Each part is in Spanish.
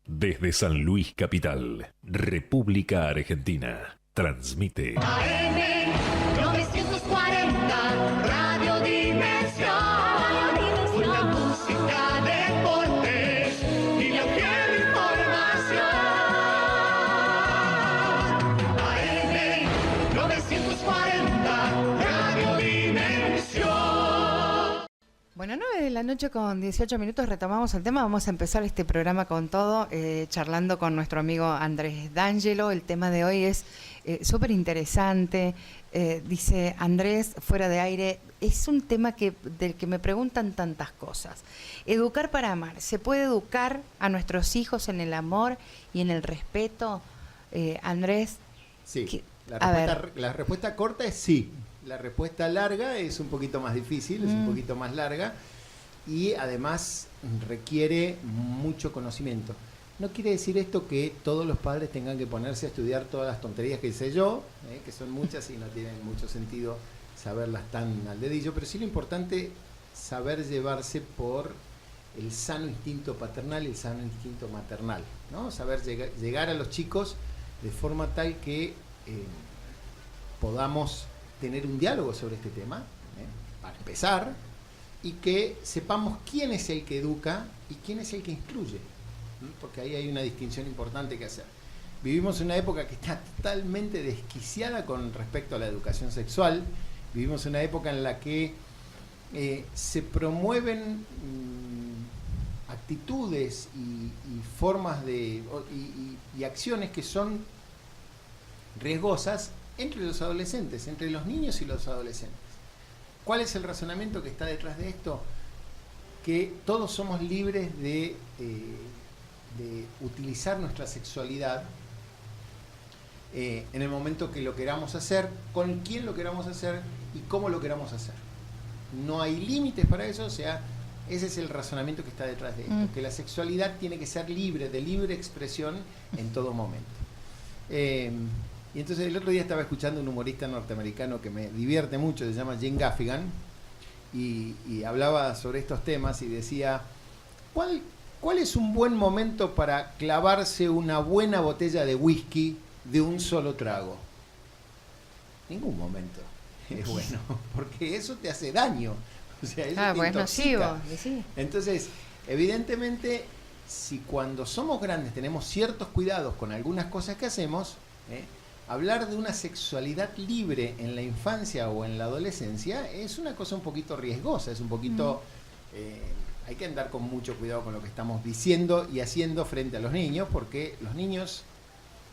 Desde San Luis Capital, República Argentina, transmite AM 940, Radio Dimensión. Una música, deportes y la fiel información. AM 940, Radio Dimensión. Bueno, 9 de la noche con 18 minutos retomamos el tema. Vamos a empezar este programa con todo, charlando con nuestro amigo Andrés D'Angelo. El tema de hoy es súper interesante. Dice Andrés, fuera de aire, es un tema del que me preguntan tantas cosas. Educar para amar. ¿Se puede educar a nuestros hijos en el amor y en el respeto? Andrés. Sí, la respuesta corta es sí. La respuesta larga es un poquito más difícil, es un poquito más larga y además requiere mucho conocimiento. No quiere decir esto que todos los padres tengan que ponerse a estudiar todas las tonterías que hice yo, que son muchas y no tienen mucho sentido saberlas tan al dedillo, pero sí lo importante saber llevarse por el sano instinto paternal y el sano instinto maternal, ¿no? Saber llegar a los chicos de forma tal que podamos tener un diálogo sobre este tema, para empezar, y que sepamos quién es el que educa y quién es el que instruye, porque ahí hay una distinción importante que hacer. Vivimos en una época que está totalmente desquiciada con respecto a la educación sexual, vivimos en una época en la que se promueven actitudes y formas y acciones que son riesgosas entre los adolescentes, entre los niños y los adolescentes. ¿Cuál es el razonamiento que está detrás de esto? Que todos somos libres de utilizar nuestra sexualidad en el momento que lo queramos hacer, con quién lo queramos hacer y cómo lo queramos hacer. No hay límites para eso, o sea, ese es el razonamiento que está detrás de esto, que la sexualidad tiene que ser libre, de libre expresión en todo momento. Y entonces el otro día estaba escuchando un humorista norteamericano que me divierte mucho, se llama Jane Gaffigan, y hablaba sobre estos temas y decía, ¿cuál es un buen momento para clavarse una buena botella de whisky de un solo trago? Ningún momento es bueno, porque eso te hace daño. O sea, eso te intoxica. Sí. Entonces, evidentemente, si cuando somos grandes tenemos ciertos cuidados con algunas cosas que hacemos, hablar de una sexualidad libre en la infancia o en la adolescencia es una cosa un poquito riesgosa, es un poquito... hay que andar con mucho cuidado con lo que estamos diciendo y haciendo frente a los niños, porque los niños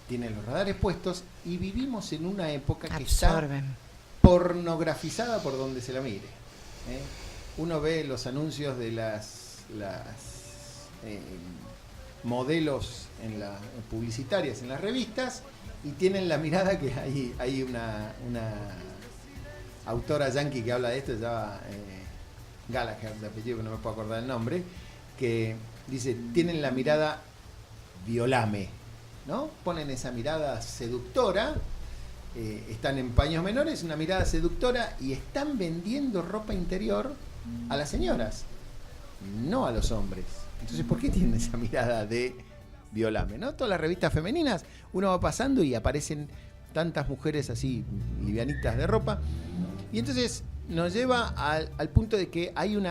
tienen los radares puestos y vivimos en una época que está pornografizada por donde se la mire. Uno ve los anuncios de las modelos publicitarias en las revistas y tienen la mirada que hay una autora yankee que habla de esto, se llama Gallagher, de apellido que no me puedo acordar el nombre, que dice, tienen la mirada violame, ¿no? Ponen esa mirada seductora, están en paños menores, una mirada seductora, y están vendiendo ropa interior a las señoras, no a los hombres. Entonces, ¿por qué tienen esa mirada de violame, ¿no? Todas las revistas femeninas, uno va pasando y aparecen tantas mujeres así livianitas de ropa, y entonces nos lleva al punto de que hay un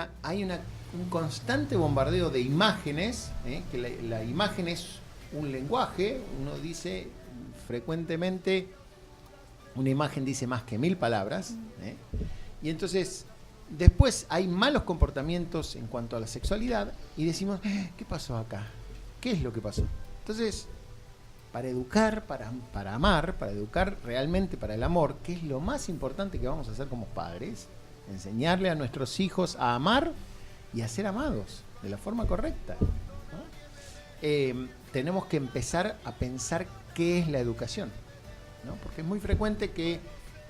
constante bombardeo de imágenes, que la imagen es un lenguaje. Uno dice frecuentemente, una imagen dice más que 1000 palabras, y entonces después hay malos comportamientos en cuanto a la sexualidad y decimos, ¿qué pasó acá? ¿Qué es lo que pasó? Entonces, para educar, para amar, para educar realmente para el amor, ¿qué es lo más importante que vamos a hacer como padres? Enseñarle a nuestros hijos a amar y a ser amados de la forma correcta, ¿no? Tenemos que empezar a pensar qué es la educación, ¿no? Porque es muy frecuente que,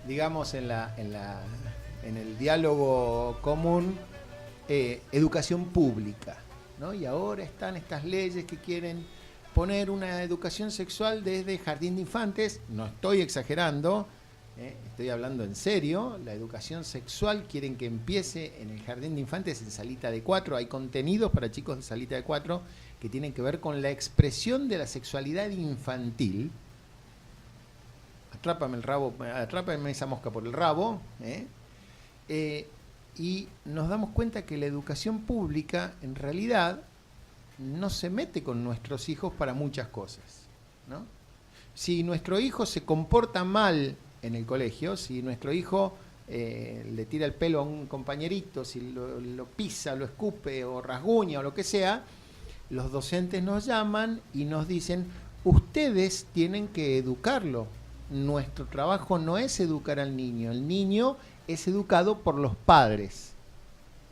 digamos, en el diálogo común, educación pública, ¿no? Y ahora están estas leyes que quieren poner una educación sexual desde jardín de infantes. No estoy exagerando, Estoy hablando en serio. La educación sexual quieren que empiece en el jardín de infantes, en salita de 4. Hay contenidos para chicos de salita de 4 que tienen que ver con la expresión de la sexualidad infantil. Atrápame esa mosca por el rabo. Y nos damos cuenta que la educación pública en realidad no se mete con nuestros hijos para muchas cosas, ¿no? Si nuestro hijo se comporta mal en el colegio, si nuestro hijo le tira el pelo a un compañerito, si lo pisa, lo escupe o rasguña o lo que sea, los docentes nos llaman y nos dicen: ustedes tienen que educarlo. Nuestro trabajo no es educar al niño, el niño es educado por los padres.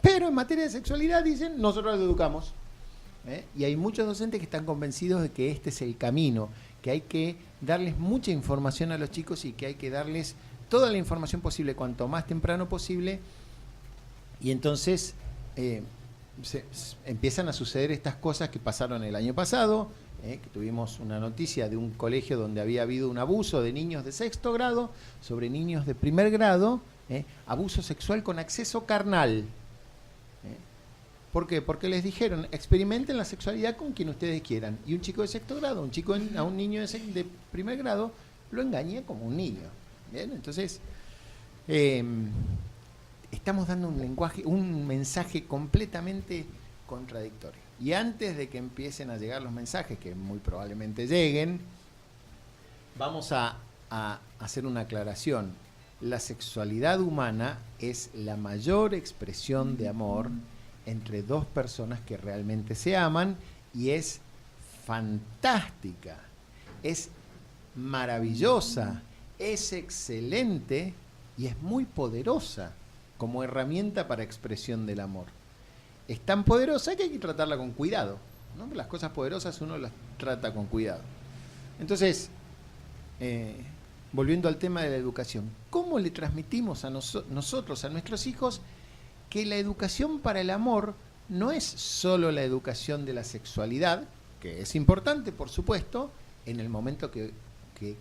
Pero en materia de sexualidad dicen: nosotros lo educamos. Y hay muchos docentes que están convencidos de que este es el camino, que hay que darles mucha información a los chicos y que hay que darles toda la información posible cuanto más temprano posible, y entonces empiezan a suceder estas cosas que pasaron el año pasado, que tuvimos una noticia de un colegio donde había habido un abuso de niños de 6º grado sobre niños de 1er grado, abuso sexual con acceso carnal. ¿Por qué? Porque les dijeron: experimenten la sexualidad con quien ustedes quieran. Y un chico de 6º grado, a un niño de 1er grado, lo engaña como un niño. ¿Bien? Entonces, estamos dando un mensaje completamente contradictorio. Y antes de que empiecen a llegar los mensajes, que muy probablemente lleguen, vamos a hacer una aclaración. La sexualidad humana es la mayor expresión de amor entre dos personas que realmente se aman, y es fantástica, es maravillosa, es excelente y es muy poderosa como herramienta para expresión del amor. Es tan poderosa que hay que tratarla con cuidado, ¿no? Las cosas poderosas uno las trata con cuidado. Entonces, volviendo al tema de la educación, ¿cómo le transmitimos a nosotros, a nuestros hijos, que la educación para el amor no es solo la educación de la sexualidad, que es importante, por supuesto, en el momento que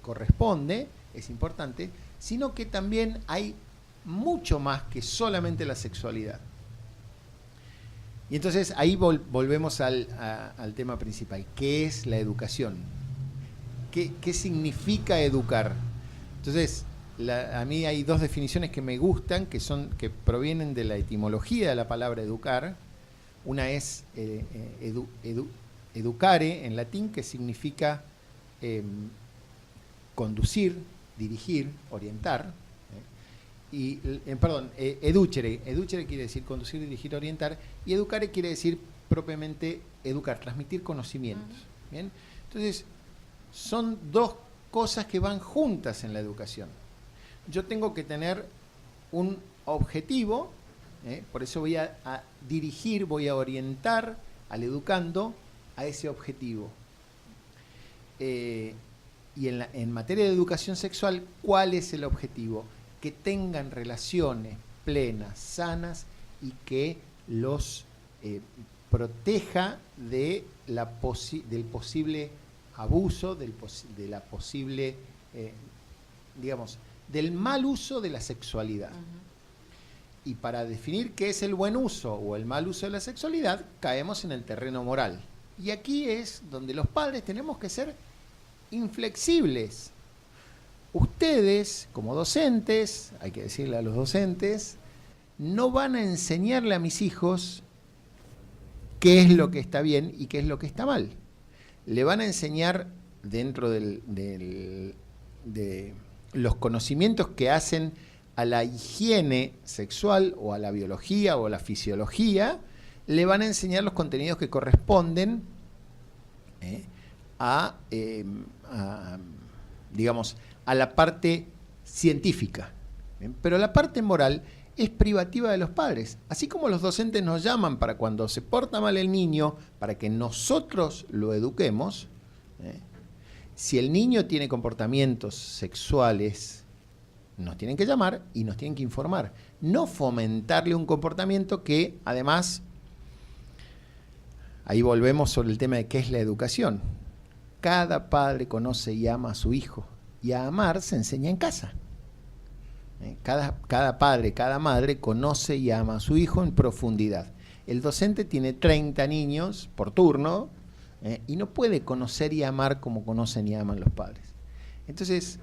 corresponde, es importante, sino que también hay mucho más que solamente la sexualidad? Y entonces ahí volvemos al tema principal. ¿Qué es la educación? ¿Qué significa educar? Entonces, a mí hay dos definiciones que me gustan, que provienen de la etimología de la palabra educar. Una es educare en latín, que significa conducir, dirigir, orientar. Educere quiere decir conducir, dirigir, orientar, y educare quiere decir propiamente educar, transmitir conocimientos. ¿Bien? Entonces, son dos cosas que van juntas en la educación. Yo tengo que tener un objetivo, por eso voy a dirigir, voy a orientar al educando a ese objetivo. Y en materia de educación sexual, ¿cuál es el objetivo? Que tengan relaciones plenas, sanas, y que los proteja del posible abuso, de la posible, del mal uso de la sexualidad. Y para definir qué es el buen uso o el mal uso de la sexualidad, caemos en el terreno moral. Y aquí es donde los padres tenemos que ser inflexibles. Ustedes, como docentes, hay que decirle a los docentes, no van a enseñarle a mis hijos qué es lo que está bien y qué es lo que está mal. Le van a enseñar, dentro de los conocimientos que hacen a la higiene sexual o a la biología o a la fisiología, le van a enseñar los contenidos que corresponden a la parte científica. ¿Bien? Pero la parte moral es privativa de los padres. Así como los docentes nos llaman para cuando se porta mal el niño, para que nosotros lo eduquemos, si el niño tiene comportamientos sexuales, nos tienen que llamar y nos tienen que informar. No fomentarle un comportamiento que, además, ahí volvemos sobre el tema de qué es la educación. Cada padre conoce y ama a su hijo. Y a amar se enseña en casa. Cada padre, cada madre conoce y ama a su hijo en profundidad. El docente tiene 30 niños por turno y no puede conocer y amar como conocen y aman los padres. Entonces,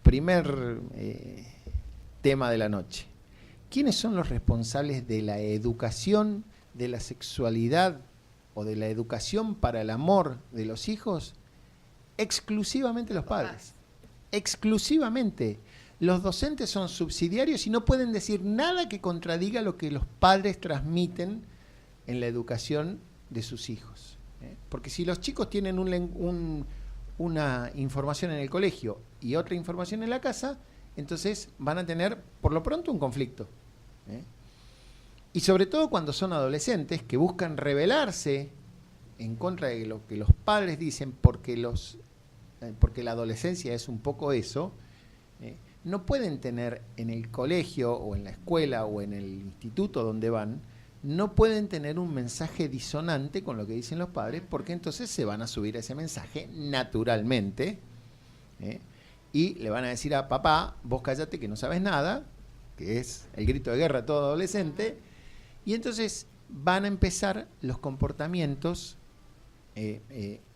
primer tema de la noche. ¿Quiénes son los responsables de la educación, de la sexualidad o de la educación para el amor de los hijos? Exclusivamente los padres. Exclusivamente. Los docentes son subsidiarios y no pueden decir nada que contradiga lo que los padres transmiten en la educación de sus hijos. Porque si los chicos tienen una información en el colegio y otra información en la casa, entonces van a tener, por lo pronto, un conflicto. Y sobre todo cuando son adolescentes que buscan rebelarse en contra de lo que los padres dicen, porque la adolescencia es un poco eso, no pueden tener en el colegio o en la escuela o en el instituto donde van, no pueden tener un mensaje disonante con lo que dicen los padres, porque entonces se van a subir a ese mensaje naturalmente, y le van a decir a papá, vos cállate que no sabes nada, que es el grito de guerra de todo adolescente, y entonces van a empezar los comportamientos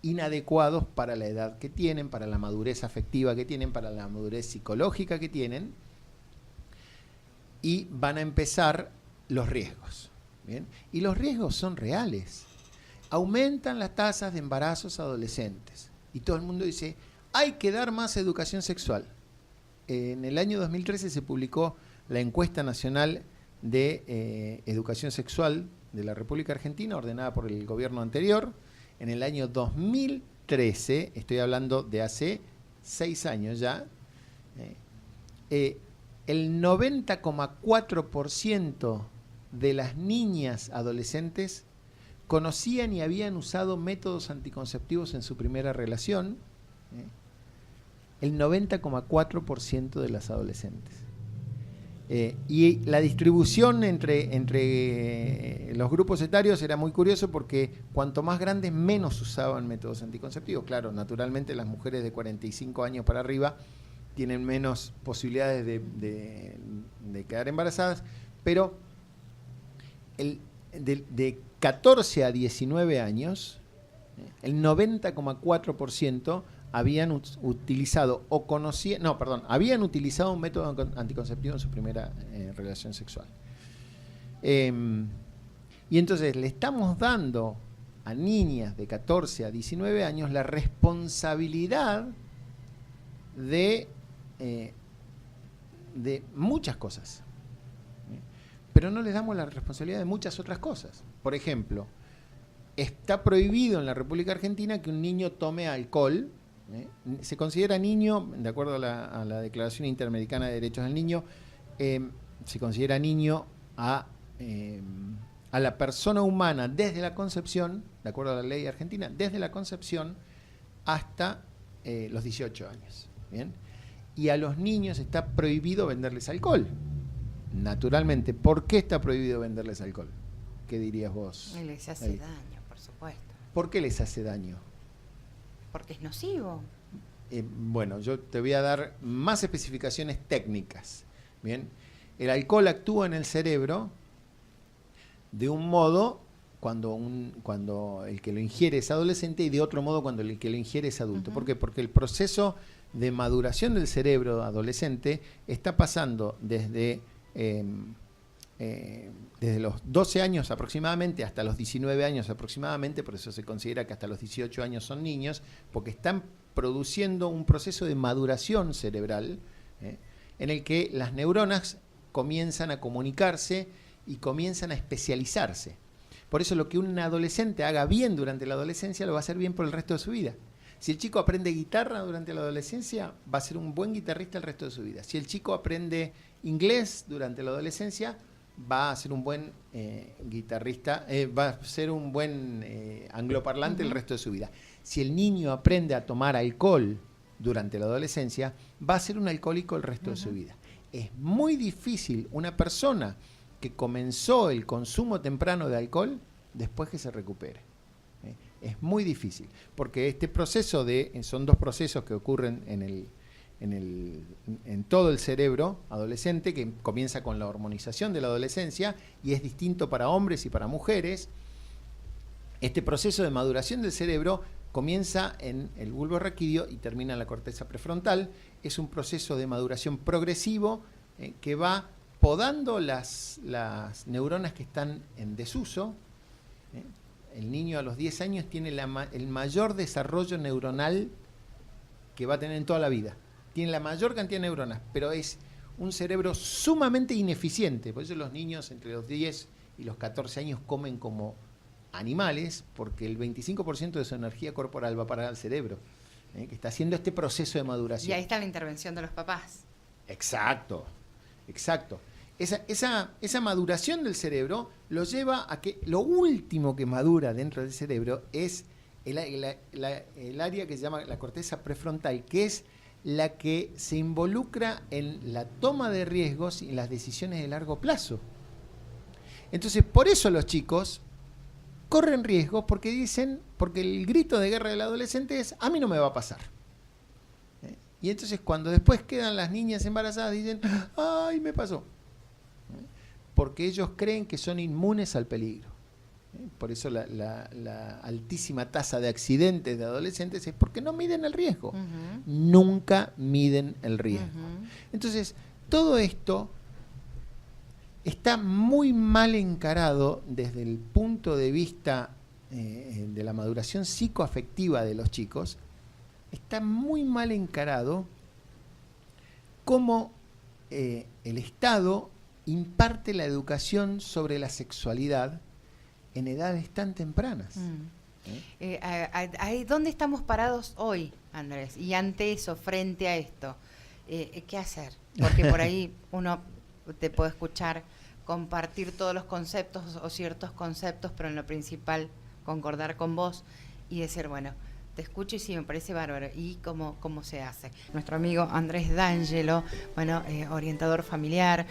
inadecuados para la edad que tienen, para la madurez afectiva que tienen, para la madurez psicológica que tienen, y van a empezar los riesgos. ¿Bien? Y los riesgos son reales. Aumentan las tasas de embarazos adolescentes. Y todo el mundo dice, hay que dar más educación sexual. En el año 2013 se publicó la encuesta nacional de educación sexual de la República Argentina, ordenada por el gobierno anterior. En el año 2013, estoy hablando de hace 6 años ya, el 90,4% de las niñas adolescentes conocían y habían usado métodos anticonceptivos en su primera relación. El 90,4% de las adolescentes. Y la distribución entre los grupos etarios era muy curioso porque cuanto más grandes menos usaban métodos anticonceptivos. Claro, naturalmente las mujeres de 45 años para arriba tienen menos posibilidades de quedar embarazadas, pero de 14 a 19 años, el 90,4% habían utilizado o conocían, no, perdón, habían utilizado un método anticonceptivo en su primera relación sexual. Y entonces le estamos dando a niñas de 14 a 19 años la responsabilidad de muchas cosas. Pero no les damos la responsabilidad de muchas otras cosas. Por ejemplo, está prohibido en la República Argentina que un niño tome alcohol. Se considera niño, de acuerdo a la Declaración Interamericana de Derechos del Niño, se considera niño a la persona humana desde la concepción, de acuerdo a la ley argentina, desde la concepción hasta los 18 años. ¿Bien? Y a los niños está prohibido venderles alcohol. Naturalmente, ¿por qué está prohibido venderles alcohol? ¿Qué dirías vos? Les hace daño, por supuesto. ¿Por qué les hace daño? Porque es nocivo. Bueno, yo te voy a dar más especificaciones técnicas. Bien, el alcohol actúa en el cerebro de un modo cuando el que lo ingiere es adolescente y de otro modo cuando el que lo ingiere es adulto. ¿Por qué? Porque el proceso de maduración del cerebro adolescente está pasando desde los 12 años aproximadamente hasta los 19 años aproximadamente, por eso se considera que hasta los 18 años son niños, porque están produciendo un proceso de maduración cerebral en el que las neuronas comienzan a comunicarse y comienzan a especializarse. Por eso lo que un adolescente haga bien durante la adolescencia lo va a hacer bien por el resto de su vida. Si el chico aprende guitarra durante la adolescencia, va a ser un buen guitarrista el resto de su vida. Si el chico aprende inglés durante la adolescencia, va a ser un buen guitarrista, va a ser un buen angloparlante el resto de su vida. Si el niño aprende a tomar alcohol durante la adolescencia, va a ser un alcohólico el resto de su vida. Es muy difícil una persona que comenzó el consumo temprano de alcohol después que se recupere. Es muy difícil, porque este proceso son dos procesos que ocurren en en todo el cerebro adolescente, que comienza con la hormonización de la adolescencia y es distinto para hombres y para mujeres. Este proceso de maduración del cerebro comienza en el bulbo raquídeo y termina en la corteza prefrontal. Es un proceso de maduración progresivo que va podando las neuronas que están en desuso. El niño a los 10 años tiene el mayor desarrollo neuronal que va a tener en toda la vida. Tiene la mayor cantidad de neuronas, pero es un cerebro sumamente ineficiente. Por eso los niños entre los 10 y los 14 años comen como animales, porque el 25% de su energía corporal va para el cerebro, que está haciendo este proceso de maduración. Y ahí está la intervención de los papás. Exacto, exacto. Esa maduración del cerebro lo lleva a que lo último que madura dentro del cerebro es el área que se llama la corteza prefrontal, que es la que se involucra en la toma de riesgos y en las decisiones de largo plazo. Entonces, por eso los chicos corren riesgos, porque el grito de guerra del adolescente es: a mí no me va a pasar. Y entonces cuando después quedan las niñas embarazadas dicen: ¡ay, me pasó! Porque ellos creen que son inmunes al peligro. Por eso la altísima tasa de accidentes de adolescentes es porque no miden el riesgo. Nunca miden el riesgo. Entonces, todo esto está muy mal encarado desde el punto de vista de la maduración psicoafectiva de los chicos. Está muy mal encarado cómo el Estado imparte la educación sobre la sexualidad en edades tan tempranas. ¿Dónde estamos parados hoy, Andrés? Y ante eso, frente a esto, ¿qué hacer? Porque por ahí uno te puede escuchar compartir todos los conceptos o ciertos conceptos, pero en lo principal concordar con vos y decir, bueno, te escucho y sí, me parece bárbaro. ¿Y cómo se hace? Nuestro amigo Andrés D'Angelo, bueno, orientador familiar,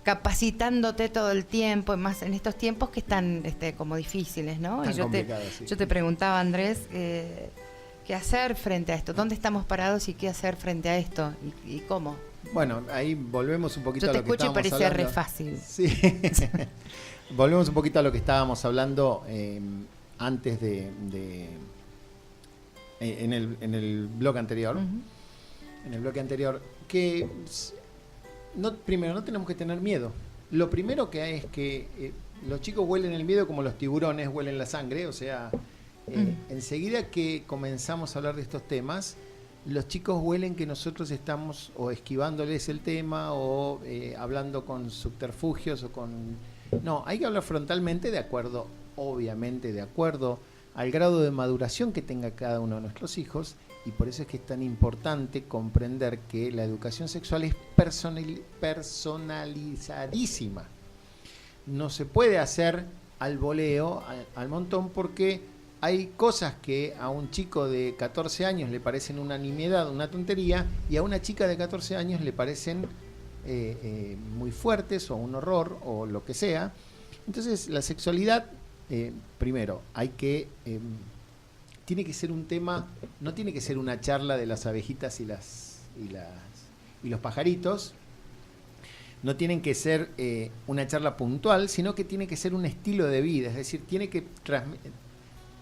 capacitándote todo el tiempo, más en estos tiempos que están como difíciles, ¿no? Y yo te preguntaba, Andrés, ¿qué hacer frente a esto? ¿Dónde estamos parados y qué hacer frente a esto? ¿Y cómo? Bueno, ahí volvemos un poquito a lo que estábamos hablando. Yo te escucho y parece re fácil. Sí. Volvemos un poquito a lo que estábamos hablando antes en el blog anterior. En el bloque anterior, que primero no tenemos que tener miedo. Lo primero que hay es que los chicos huelen el miedo como los tiburones huelen la sangre. O sea, enseguida que comenzamos a hablar de estos temas, los chicos huelen que nosotros estamos o esquivándoles el tema o hablando con subterfugios o con... No, hay que hablar frontalmente, de acuerdo, obviamente de acuerdo al grado de maduración que tenga cada uno de nuestros hijos, y por eso es que es tan importante comprender que la educación sexual es personalizadísima. No se puede hacer al voleo, al montón, porque hay cosas que a un chico de 14 años le parecen una nimiedad, una tontería, y a una chica de 14 años le parecen muy fuertes o un horror o lo que sea. Entonces la sexualidad, primero, tiene que ser un tema, no tiene que ser una charla de las abejitas y los pajaritos, no tienen que ser una charla puntual, sino que tiene que ser un estilo de vida, es decir, tiene que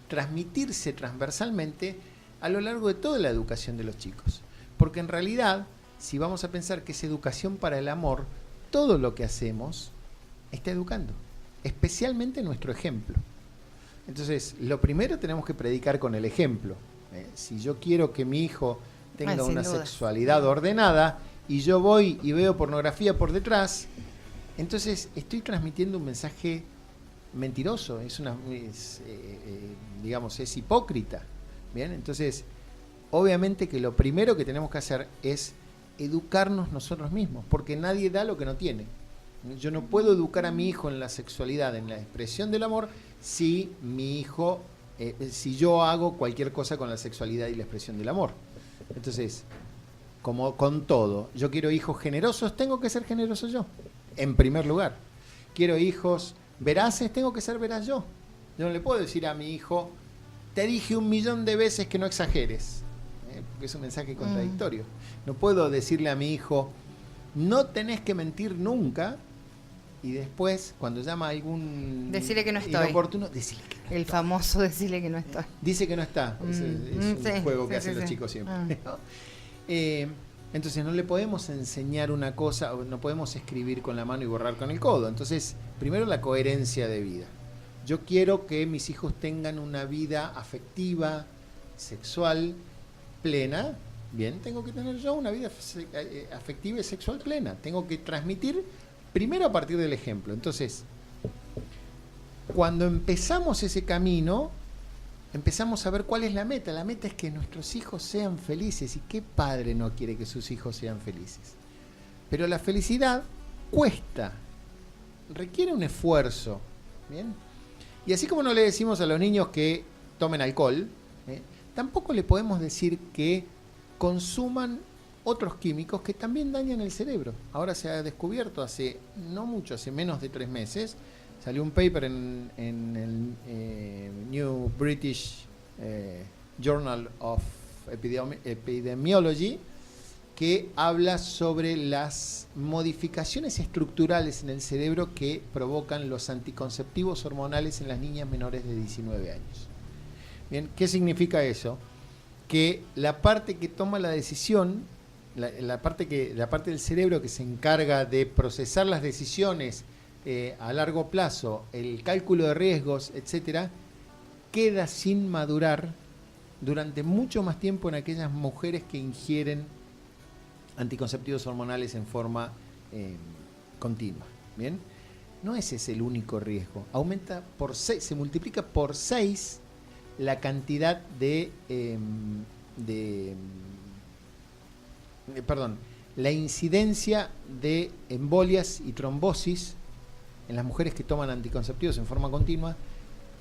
transmitirse transversalmente a lo largo de toda la educación de los chicos. Porque en realidad, si vamos a pensar que es educación para el amor, todo lo que hacemos está educando, especialmente nuestro ejemplo. Entonces, lo primero tenemos que predicar con el ejemplo. Si yo quiero que mi hijo tenga una sexualidad ordenada y yo voy y veo pornografía por detrás, entonces estoy transmitiendo un mensaje mentiroso, es hipócrita. Bien, entonces, obviamente que lo primero que tenemos que hacer es educarnos nosotros mismos, porque nadie da lo que no tiene. Yo no puedo educar a mi hijo en la sexualidad, en la expresión del amor, si mi hijo, si yo hago cualquier cosa con la sexualidad y la expresión del amor. Entonces, como con todo, yo quiero hijos generosos, tengo que ser generoso yo, en primer lugar. Quiero hijos veraces, tengo que ser veraz yo. Yo no le puedo decir a mi hijo, te dije 1.000.000 de veces que no exageres. porque es un mensaje contradictorio. No puedo decirle a mi hijo, no tenés que mentir nunca, y después, cuando llama a algún decirle que no estoy. Inoportuno, decirle que no El estoy. famoso decirle que no estoy. Dice que no está. Es un sí, juego que sí, hacen sí, los sí. chicos siempre. ¿no? Entonces no le podemos enseñar una cosa, o no podemos escribir con la mano y borrar con el codo. Entonces, primero la coherencia de vida. Yo quiero que mis hijos tengan una vida afectiva, sexual, plena. Bien, tengo que tener yo una vida afectiva y sexual plena. Tengo que transmitir primero a partir del ejemplo. Entonces, cuando empezamos ese camino, empezamos a ver cuál es la meta. La meta es que nuestros hijos sean felices. ¿Y qué padre no quiere que sus hijos sean felices? Pero la felicidad cuesta, requiere un esfuerzo. ¿Bien? Y así como no le decimos a los niños que tomen alcohol, tampoco le podemos decir que consuman otros químicos que también dañan el cerebro. Ahora se ha descubierto hace no mucho, hace menos de 3 meses, salió un paper en el New British Journal of Epidemiology que habla sobre las modificaciones estructurales en el cerebro que provocan los anticonceptivos hormonales en las niñas menores de 19 años. Bien, ¿qué significa eso? Que la parte que toma la decisión, la parte del cerebro que se encarga de procesar las decisiones a largo plazo, el cálculo de riesgos, etcétera, queda sin madurar durante mucho más tiempo en aquellas mujeres que ingieren anticonceptivos hormonales en forma continua. ¿Bien? No ese es el único riesgo. Aumenta por 6, se multiplica por 6 la cantidad la incidencia de embolias y trombosis en las mujeres que toman anticonceptivos en forma continua.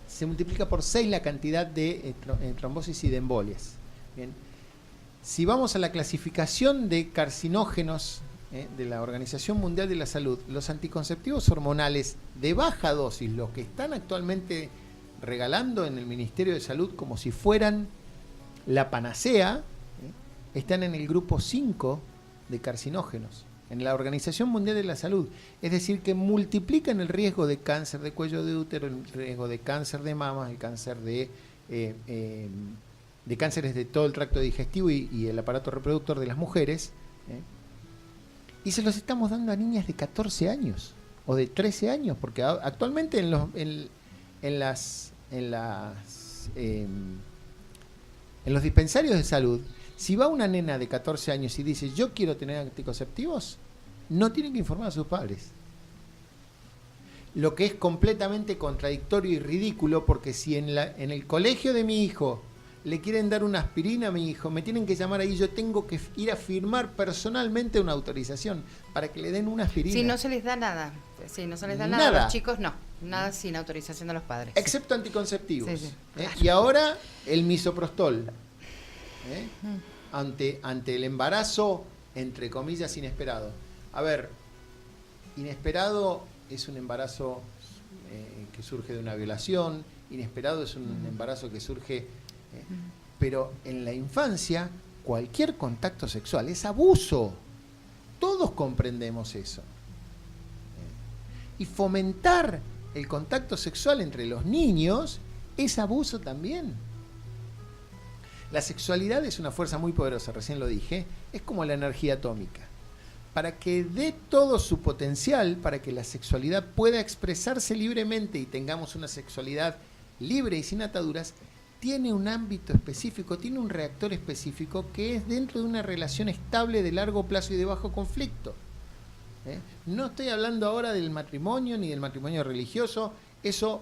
Se multiplica por 6 la cantidad de trombosis y de embolias. Bien. Si vamos a la clasificación de carcinógenos de la Organización Mundial de la Salud, los anticonceptivos hormonales de baja dosis, los que están actualmente regalando en el Ministerio de Salud como si fueran la panacea, están en el grupo 5 de carcinógenos, en la Organización Mundial de la Salud. Es decir, que multiplican el riesgo de cáncer de cuello de útero, el riesgo de cáncer de mama, el cáncer de cánceres de todo el tracto digestivo y el aparato reproductor de las mujeres, y se los estamos dando a niñas de 14 años o de 13 años, porque actualmente en los dispensarios de salud, si va una nena de 14 años y dice yo quiero tener anticonceptivos, no tienen que informar a sus padres. Lo que es completamente contradictorio y ridículo, porque si en el colegio de mi hijo le quieren dar una aspirina a mi hijo, me tienen que llamar ahí, yo tengo que ir a firmar personalmente una autorización para que le den una aspirina. Si no se les da nada, si no se les da nada a los chicos, no, nada sin autorización de los padres. Excepto anticonceptivos. Sí, sí. Claro. Y ahora el misoprostol. Ante el embarazo, entre comillas, inesperado. A ver, inesperado es un embarazo que surge de una violación, inesperado es un embarazo que surge... pero en la infancia cualquier contacto sexual es abuso. Todos comprendemos eso. Y fomentar el contacto sexual entre los niños es abuso también. La sexualidad es una fuerza muy poderosa, recién lo dije, es como la energía atómica. Para que dé todo su potencial, para que la sexualidad pueda expresarse libremente y tengamos una sexualidad libre y sin ataduras, tiene un ámbito específico, tiene un reactor específico que es dentro de una relación estable de largo plazo y de bajo conflicto. No estoy hablando ahora del matrimonio ni del matrimonio religioso, eso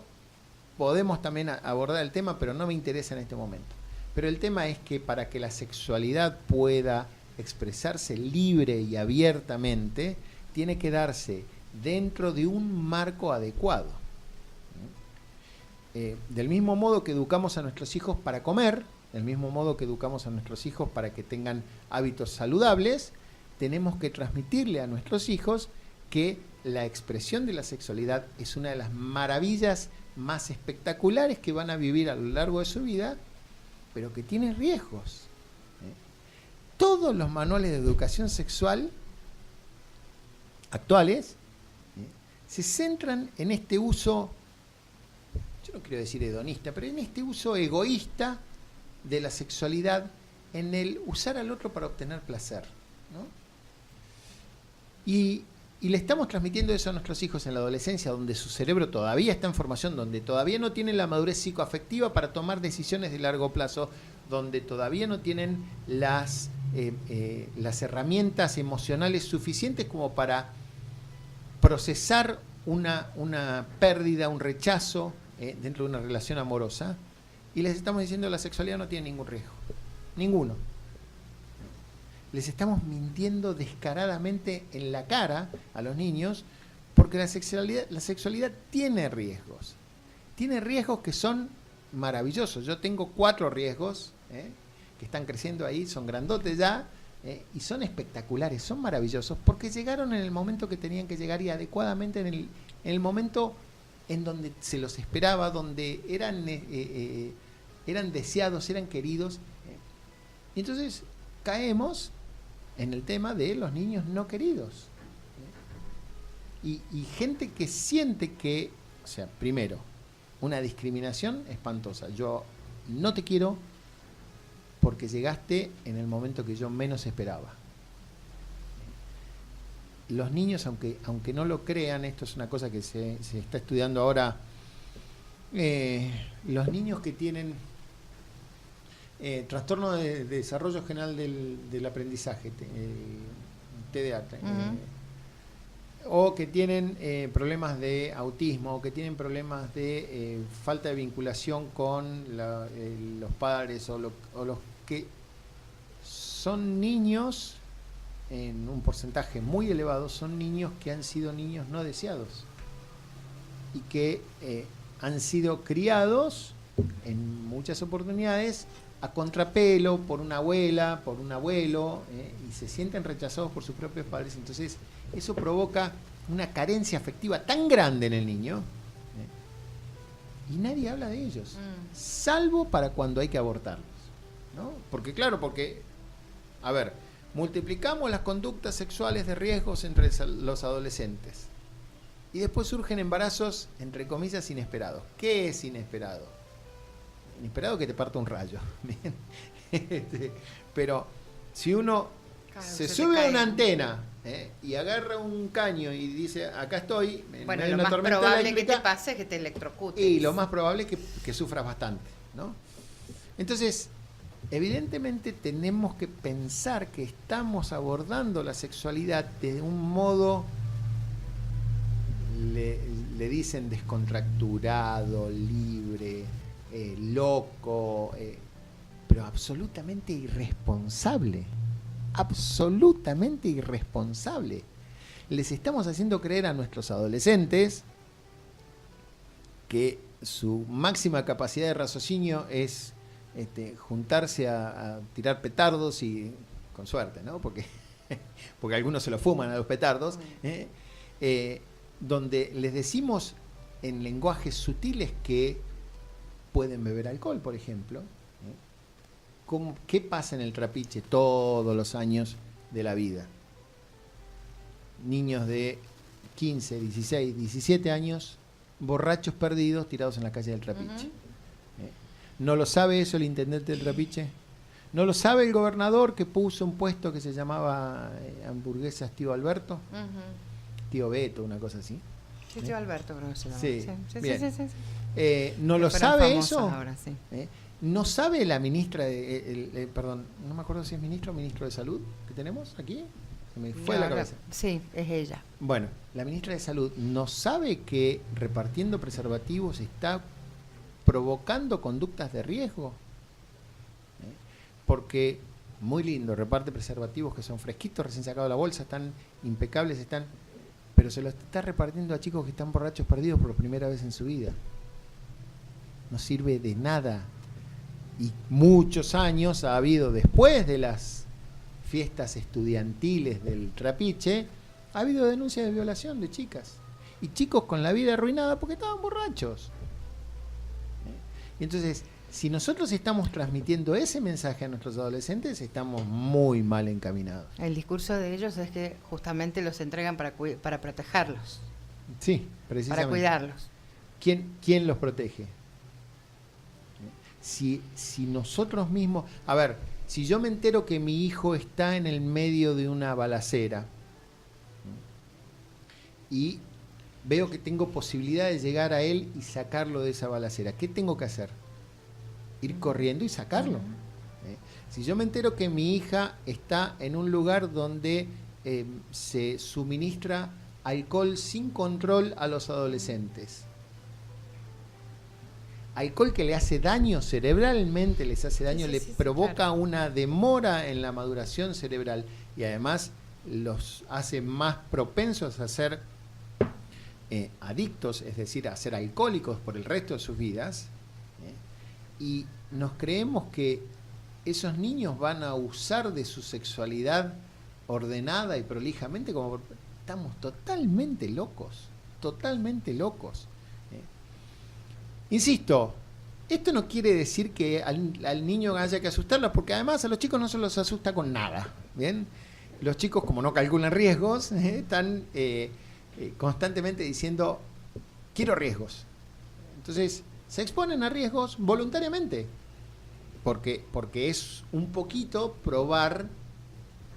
podemos también abordar el tema, pero no me interesa en este momento. Pero el tema es que para que la sexualidad pueda expresarse libre y abiertamente, tiene que darse dentro de un marco adecuado. Del mismo modo que educamos a nuestros hijos para comer, del mismo modo que educamos a nuestros hijos para que tengan hábitos saludables, tenemos que transmitirle a nuestros hijos que la expresión de la sexualidad es una de las maravillas más espectaculares que van a vivir a lo largo de su vida, pero que tiene riesgos. todos los manuales de educación sexual actuales se centran en este uso, yo no quiero decir hedonista, pero en este uso egoísta de la sexualidad, en el usar al otro para obtener placer, ¿no? Y le estamos transmitiendo eso a nuestros hijos en la adolescencia, donde su cerebro todavía está en formación, donde todavía no tienen la madurez psicoafectiva para tomar decisiones de largo plazo, donde todavía no tienen las herramientas emocionales suficientes como para procesar una pérdida, un rechazo dentro de una relación amorosa, y les estamos diciendo que la sexualidad no tiene ningún riesgo, ninguno. Les estamos mintiendo descaradamente en la cara a los niños, porque la sexualidad tiene riesgos que son maravillosos. Yo tengo 4 riesgos que están creciendo ahí, son grandotes ya, y son espectaculares, son maravillosos, porque llegaron en el momento que tenían que llegar y adecuadamente en el momento en donde se los esperaba, donde eran deseados, eran queridos. Y entonces caemos en el tema de los niños no queridos. Y gente que siente que, o sea, primero, una discriminación espantosa. Yo no te quiero porque llegaste en el momento que yo menos esperaba. Los niños, aunque no lo crean, esto es una cosa que se está estudiando ahora, los niños que tienen trastorno de desarrollo general del aprendizaje, TDA, o que tienen problemas de autismo, o que tienen problemas de falta de vinculación con los padres, o los que son niños, en un porcentaje muy elevado, son niños que han sido niños no deseados y que han sido criados en muchas oportunidades a contrapelo por una abuela, por un abuelo, y se sienten rechazados por sus propios padres. Entonces eso provoca una carencia afectiva tan grande en el niño, y nadie habla de ellos, salvo para cuando hay que abortarlos, ¿no? Porque a ver, multiplicamos las conductas sexuales de riesgos entre los adolescentes y después surgen embarazos, entre comillas, inesperados. ¿Qué es inesperado? Inesperado que te parta un rayo. Pero si uno se sube a una antena y agarra un caño y dice, acá estoy, bueno, hay lo una más tormenta probable eléctrica, que te pase es que te electrocutes. y lo más probable es que sufras bastante, ¿no? Entonces, evidentemente tenemos que pensar que estamos abordando la sexualidad de un modo, le dicen descontracturado, libre, loco, pero absolutamente irresponsable. Absolutamente irresponsable. Les estamos haciendo creer a nuestros adolescentes que su máxima capacidad de raciocinio es juntarse a tirar petardos, y con suerte, ¿no? Porque algunos se lo fuman a los petardos, donde les decimos en lenguajes sutiles que pueden beber alcohol, por ejemplo. ¿Qué pasa en el Trapiche todos los años de la vida? Niños de 15, 16, 17 años, borrachos perdidos, tirados en la calle del Trapiche. ¿No lo sabe eso el intendente del Trapiche? ¿No lo sabe el gobernador que puso un puesto que se llamaba hamburguesas Tío Alberto? Tío Beto, una cosa así. Sí, Tío Alberto creo que se llama. Sí, sí, bien. sí. ¿No lo sabe eso? Ahora, sí. ¿No sabe la ministra perdón, no me acuerdo si es ministro o ministro de Salud que tenemos aquí? Se me fue la cabeza. Sí, es ella. Bueno, la ministra de Salud no sabe que repartiendo preservativos está provocando conductas de riesgo. Porque, muy lindo, reparte preservativos que son fresquitos, recién sacados de la bolsa, están impecables, pero se los está repartiendo a chicos que están borrachos perdidos por primera vez en su vida. No sirve de nada. Y muchos años ha habido, después de las fiestas estudiantiles del Trapiche, ha habido denuncias de violación de chicas. Y chicos con la vida arruinada porque estaban borrachos. Y entonces, si nosotros estamos transmitiendo ese mensaje a nuestros adolescentes, estamos muy mal encaminados. El discurso de ellos es que justamente los entregan para protegerlos, Sí, precisamente. para cuidarlos. ¿Quién los protege? Si nosotros mismos... A ver, si yo me entero que mi hijo está en el medio de una balacera y veo que tengo posibilidad de llegar a él y sacarlo de esa balacera, ¿qué tengo que hacer? Ir corriendo y sacarlo. Si yo me entero que mi hija está en un lugar donde se suministra alcohol sin control a los adolescentes, alcohol que le hace daño cerebralmente, les hace daño, Sí, le sí, provoca claro. una demora en la maduración cerebral y además los hace más propensos a ser adictos, es decir, a ser alcohólicos por el resto de sus vidas. Y nos creemos que esos niños van a usar de su sexualidad ordenada y prolijamente, como estamos totalmente locos, totalmente locos. Insisto, esto no quiere decir que al niño haya que asustarlo, porque además a los chicos no se los asusta con nada, ¿bien? Los chicos, como no calculan riesgos, están constantemente diciendo, quiero riesgos. Entonces, se exponen a riesgos voluntariamente, porque es un poquito probar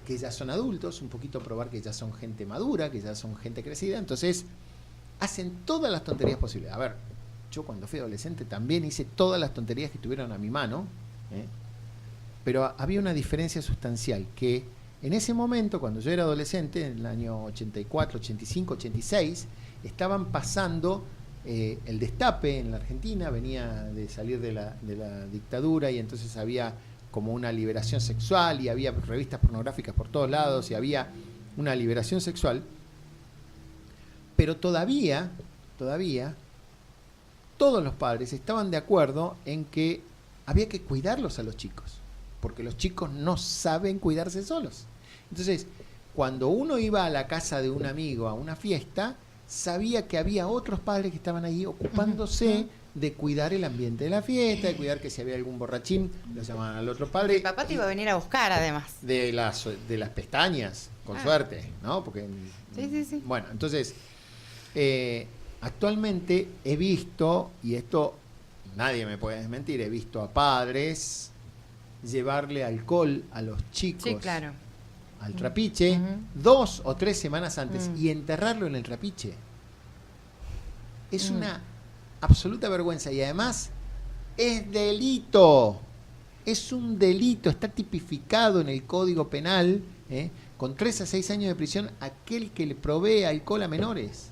que ya son adultos, un poquito probar que ya son gente madura, que ya son gente crecida, entonces hacen todas las tonterías posibles. A ver, yo cuando fui adolescente también hice todas las tonterías que tuvieron a mi mano, pero había una diferencia sustancial, que en ese momento, cuando yo era adolescente, en el año 84, 85, 86, estaban pasando el destape en la Argentina, venía de salir de la dictadura y entonces había como una liberación sexual y había revistas pornográficas por todos lados y había una liberación sexual, pero todavía todos los padres estaban de acuerdo en que había que cuidarlos a los chicos, porque los chicos no saben cuidarse solos. Entonces, cuando uno iba a la casa de un amigo a una fiesta, sabía que había otros padres que estaban ahí ocupándose de cuidar el ambiente de la fiesta, de cuidar que si había algún borrachín, lo llamaban al otro padre. El papá te iba a venir a buscar, además. De las pestañas, con suerte, ¿no? Porque, Sí. Bueno, entonces, actualmente he visto, y esto nadie me puede desmentir, he visto a padres llevarle alcohol a los chicos. Sí, claro. Al trapiche 2 o 3 semanas antes y enterrarlo en el trapiche. Es una absoluta vergüenza y además es delito. Es un delito, está tipificado en el Código Penal, con 3 a 6 años de prisión aquel que le provee alcohol a menores.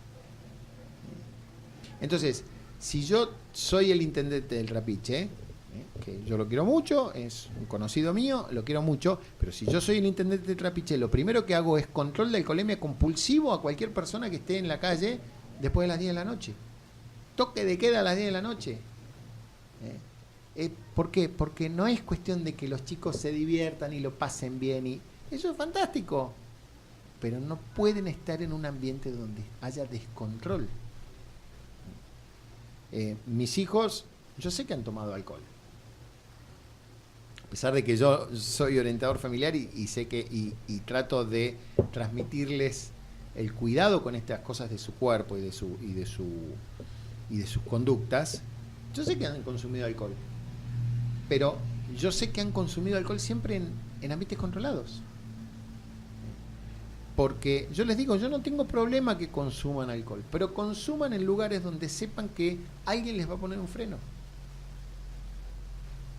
Entonces, si yo soy el intendente del trapiche, que yo lo quiero mucho, es un conocido mío, lo quiero mucho, pero si yo soy el intendente de Trapiche, lo primero que hago es control de alcoholemia compulsivo a cualquier persona que esté en la calle después de las 10 de la noche. Toque de queda a las 10 de la noche. ¿Por qué? Porque no es cuestión de que los chicos se diviertan y lo pasen bien, y eso es fantástico, pero no pueden estar en un ambiente donde haya descontrol. Mis hijos, yo sé que han tomado alcohol. A pesar de que yo soy orientador familiar y sé que y trato de transmitirles el cuidado con estas cosas de su cuerpo y de sus conductas, yo sé que han consumido alcohol. Pero yo sé que han consumido alcohol siempre en ambientes controlados. Porque yo les digo, yo no tengo problema que consuman alcohol, pero consuman en lugares donde sepan que alguien les va a poner un freno.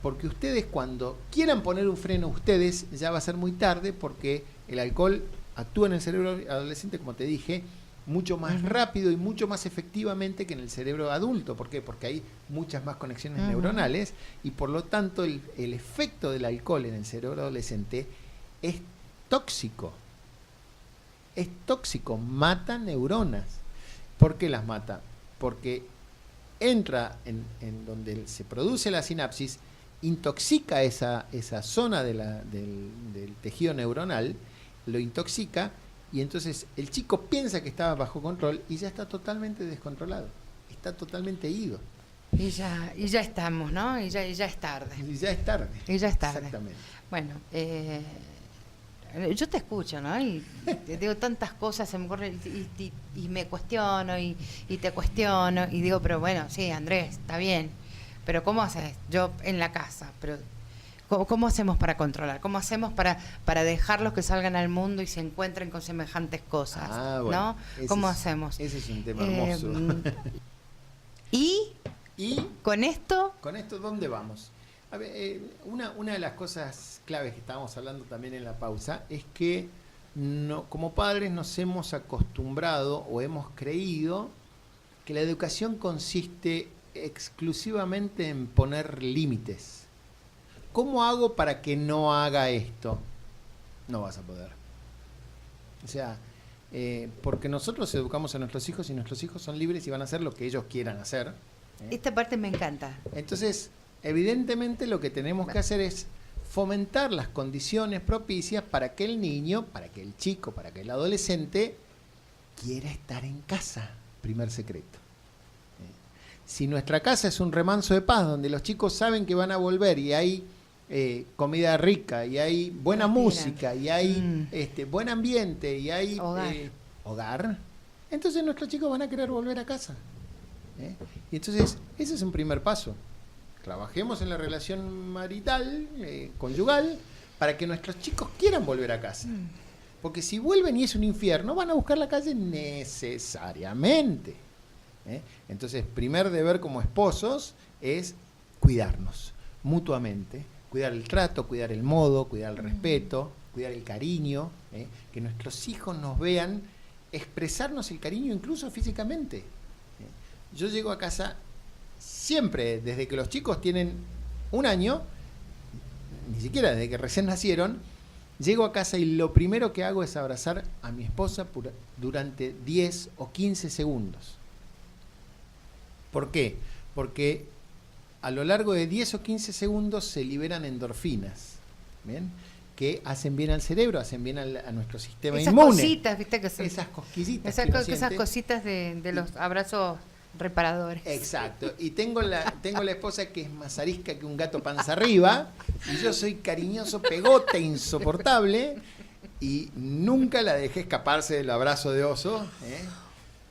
Porque ustedes, cuando quieran poner un freno ustedes, ya va a ser muy tarde, porque el alcohol actúa en el cerebro adolescente, como te dije, mucho más rápido y mucho más efectivamente que en el cerebro adulto. ¿Por qué? Porque hay muchas más conexiones neuronales y por lo tanto el efecto del alcohol en el cerebro adolescente es tóxico. Es tóxico, mata neuronas. ¿Por qué las mata? Porque entra en donde se produce la sinapsis, intoxica esa zona del tejido neuronal, lo intoxica y entonces el chico piensa que estaba bajo control y ya está totalmente descontrolado, está totalmente ido. Y ya estamos, ¿no? Y ya es tarde. Y ya es tarde. Y ya es tarde. Exactamente. Bueno, yo te escucho, ¿no? Y te digo tantas cosas, se me ocurre y me cuestiono y te cuestiono y digo, pero bueno, sí, Andrés, está bien, pero ¿cómo haces? Yo en la casa, pero ¿cómo hacemos para controlar? ¿Cómo hacemos para dejarlos que salgan al mundo y se encuentren con semejantes cosas? Bueno, ¿no? ¿Cómo hacemos? Ese es un tema hermoso. ¿Y con esto? ¿Con esto dónde vamos? A ver, una de las cosas claves que estábamos hablando también en la pausa es que como padres nos hemos acostumbrado o hemos creído que la educación consiste exclusivamente en poner límites. ¿Cómo hago para que no haga esto? No vas a poder. O sea, porque nosotros educamos a nuestros hijos y nuestros hijos son libres y van a hacer lo que ellos quieran hacer. Esta parte me encanta. Entonces, evidentemente lo que tenemos que hacer es fomentar las condiciones propicias para que el niño, para que el chico, para que el adolescente quiera estar en casa. Primer secreto. Si nuestra casa es un remanso de paz, donde los chicos saben que van a volver y hay comida rica, y hay buena música, y hay buen ambiente, y hay hogar, entonces nuestros chicos van a querer volver a casa. Y entonces, ese es un primer paso. Trabajemos en la relación marital, conyugal, para que nuestros chicos quieran volver a casa. Porque si vuelven y es un infierno, van a buscar la calle necesariamente. Entonces, primer deber como esposos es cuidarnos mutuamente, cuidar el trato, cuidar el modo, cuidar el respeto, cuidar el cariño, que nuestros hijos nos vean expresarnos el cariño incluso físicamente. Yo llego a casa siempre, desde que los chicos tienen 1 año, ni siquiera desde que recién nacieron, llego a casa y lo primero que hago es abrazar a mi esposa durante 10 o 15 segundos. ¿Por qué? Porque a lo largo de 10 o 15 segundos se liberan endorfinas, ¿bien? Que hacen bien al cerebro, hacen bien a nuestro sistema inmune. Esas cositas, ¿viste? Que son, esas cosquillitas. Esas cositas de los abrazos reparadores. Exacto. Y tengo la esposa que es más arisca que un gato panza arriba, y yo soy cariñoso, pegote, insoportable, y nunca la dejé escaparse del abrazo de oso.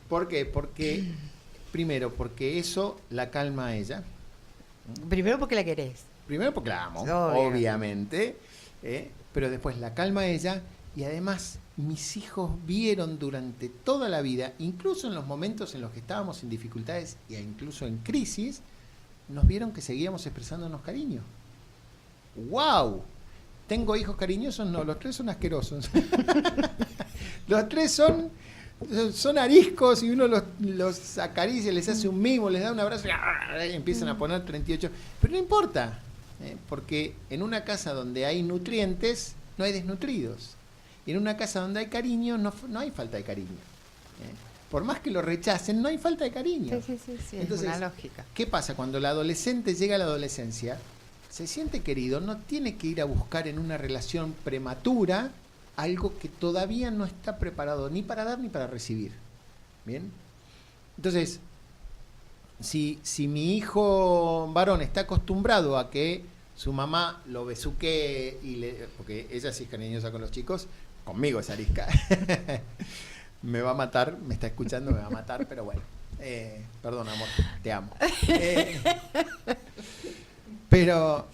¿Por qué? Primero, porque eso la calma a ella. Primero porque la querés. Primero porque la amo, obviamente. Pero después la calma a ella, y además mis hijos vieron durante toda la vida, incluso en los momentos en los que estábamos en dificultades e incluso en crisis, nos vieron que seguíamos expresándonos cariño. ¡Wow! ¿Tengo hijos cariñosos? No, los 3 son asquerosos. Los 3 son ariscos, y uno los acaricia, les hace un mimo, les da un abrazo y empiezan a poner 38. Pero no importa, porque en una casa donde hay nutrientes no hay desnutridos. Y en una casa donde hay cariño no hay falta de cariño. Por más que lo rechacen, no hay falta de cariño. Sí, entonces, es una lógica. ¿Qué pasa? Cuando el adolescente llega a la adolescencia, se siente querido, no tiene que ir a buscar en una relación prematura algo que todavía no está preparado ni para dar ni para recibir. ¿Bien? Entonces, si mi hijo varón está acostumbrado a que su mamá lo besuquee, porque ella sí es cariñosa con los chicos, conmigo es arisca. Me va a matar, me está escuchando, me va a matar, pero bueno. Perdón, amor, te amo. Pero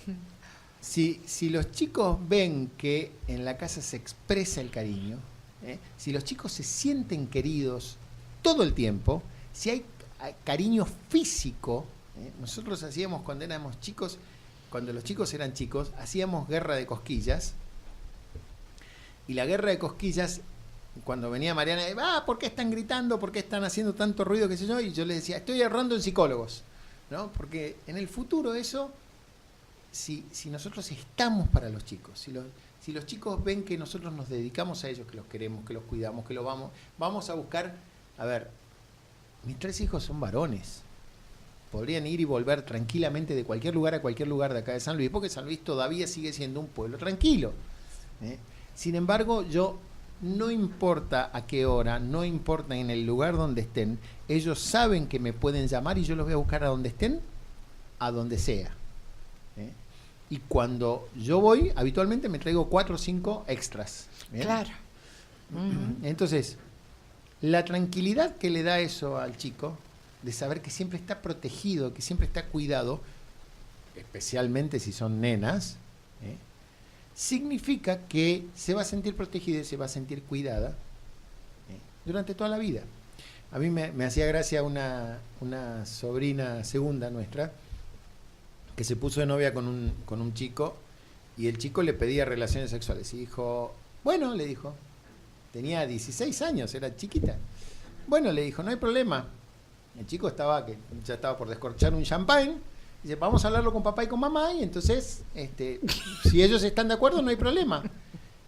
si los chicos ven que en la casa se expresa el cariño, si los chicos se sienten queridos todo el tiempo, si hay cariño físico, nosotros hacíamos cuando éramos chicos, cuando los chicos eran chicos, hacíamos guerra de cosquillas, y la guerra de cosquillas, cuando venía Mariana, ¿por qué están gritando? ¿Por qué están haciendo tanto ruido? ¿Qué sé yo? Y yo les decía, estoy errando en psicólogos, ¿no? Porque en el futuro eso, si nosotros estamos para los chicos, si los chicos ven que nosotros nos dedicamos a ellos, que los queremos, que los cuidamos, que los vamos a buscar. A ver, mis 3 hijos son varones, podrían ir y volver tranquilamente de cualquier lugar a cualquier lugar de acá de San Luis, porque San Luis todavía sigue siendo un pueblo tranquilo. Sin embargo, yo, no importa a qué hora, no importa en el lugar donde estén, ellos saben que me pueden llamar y yo los voy a buscar a donde estén a donde sea. Y cuando yo voy, habitualmente me traigo 4 o 5 extras. ¿Bien? Claro. Entonces, la tranquilidad que le da eso al chico, de saber que siempre está protegido, que siempre está cuidado, especialmente si son nenas, significa que se va a sentir protegida y se va a sentir cuidada durante toda la vida. A mí me hacía gracia una sobrina segunda nuestra, que se puso de novia con un chico, y el chico le pedía relaciones sexuales. Y dijo, bueno, le dijo, tenía 16 años, era chiquita. Bueno, le dijo, no hay problema. El chico ya estaba por descorchar un champán. Dice, vamos a hablarlo con papá y con mamá, y entonces, si ellos están de acuerdo, no hay problema.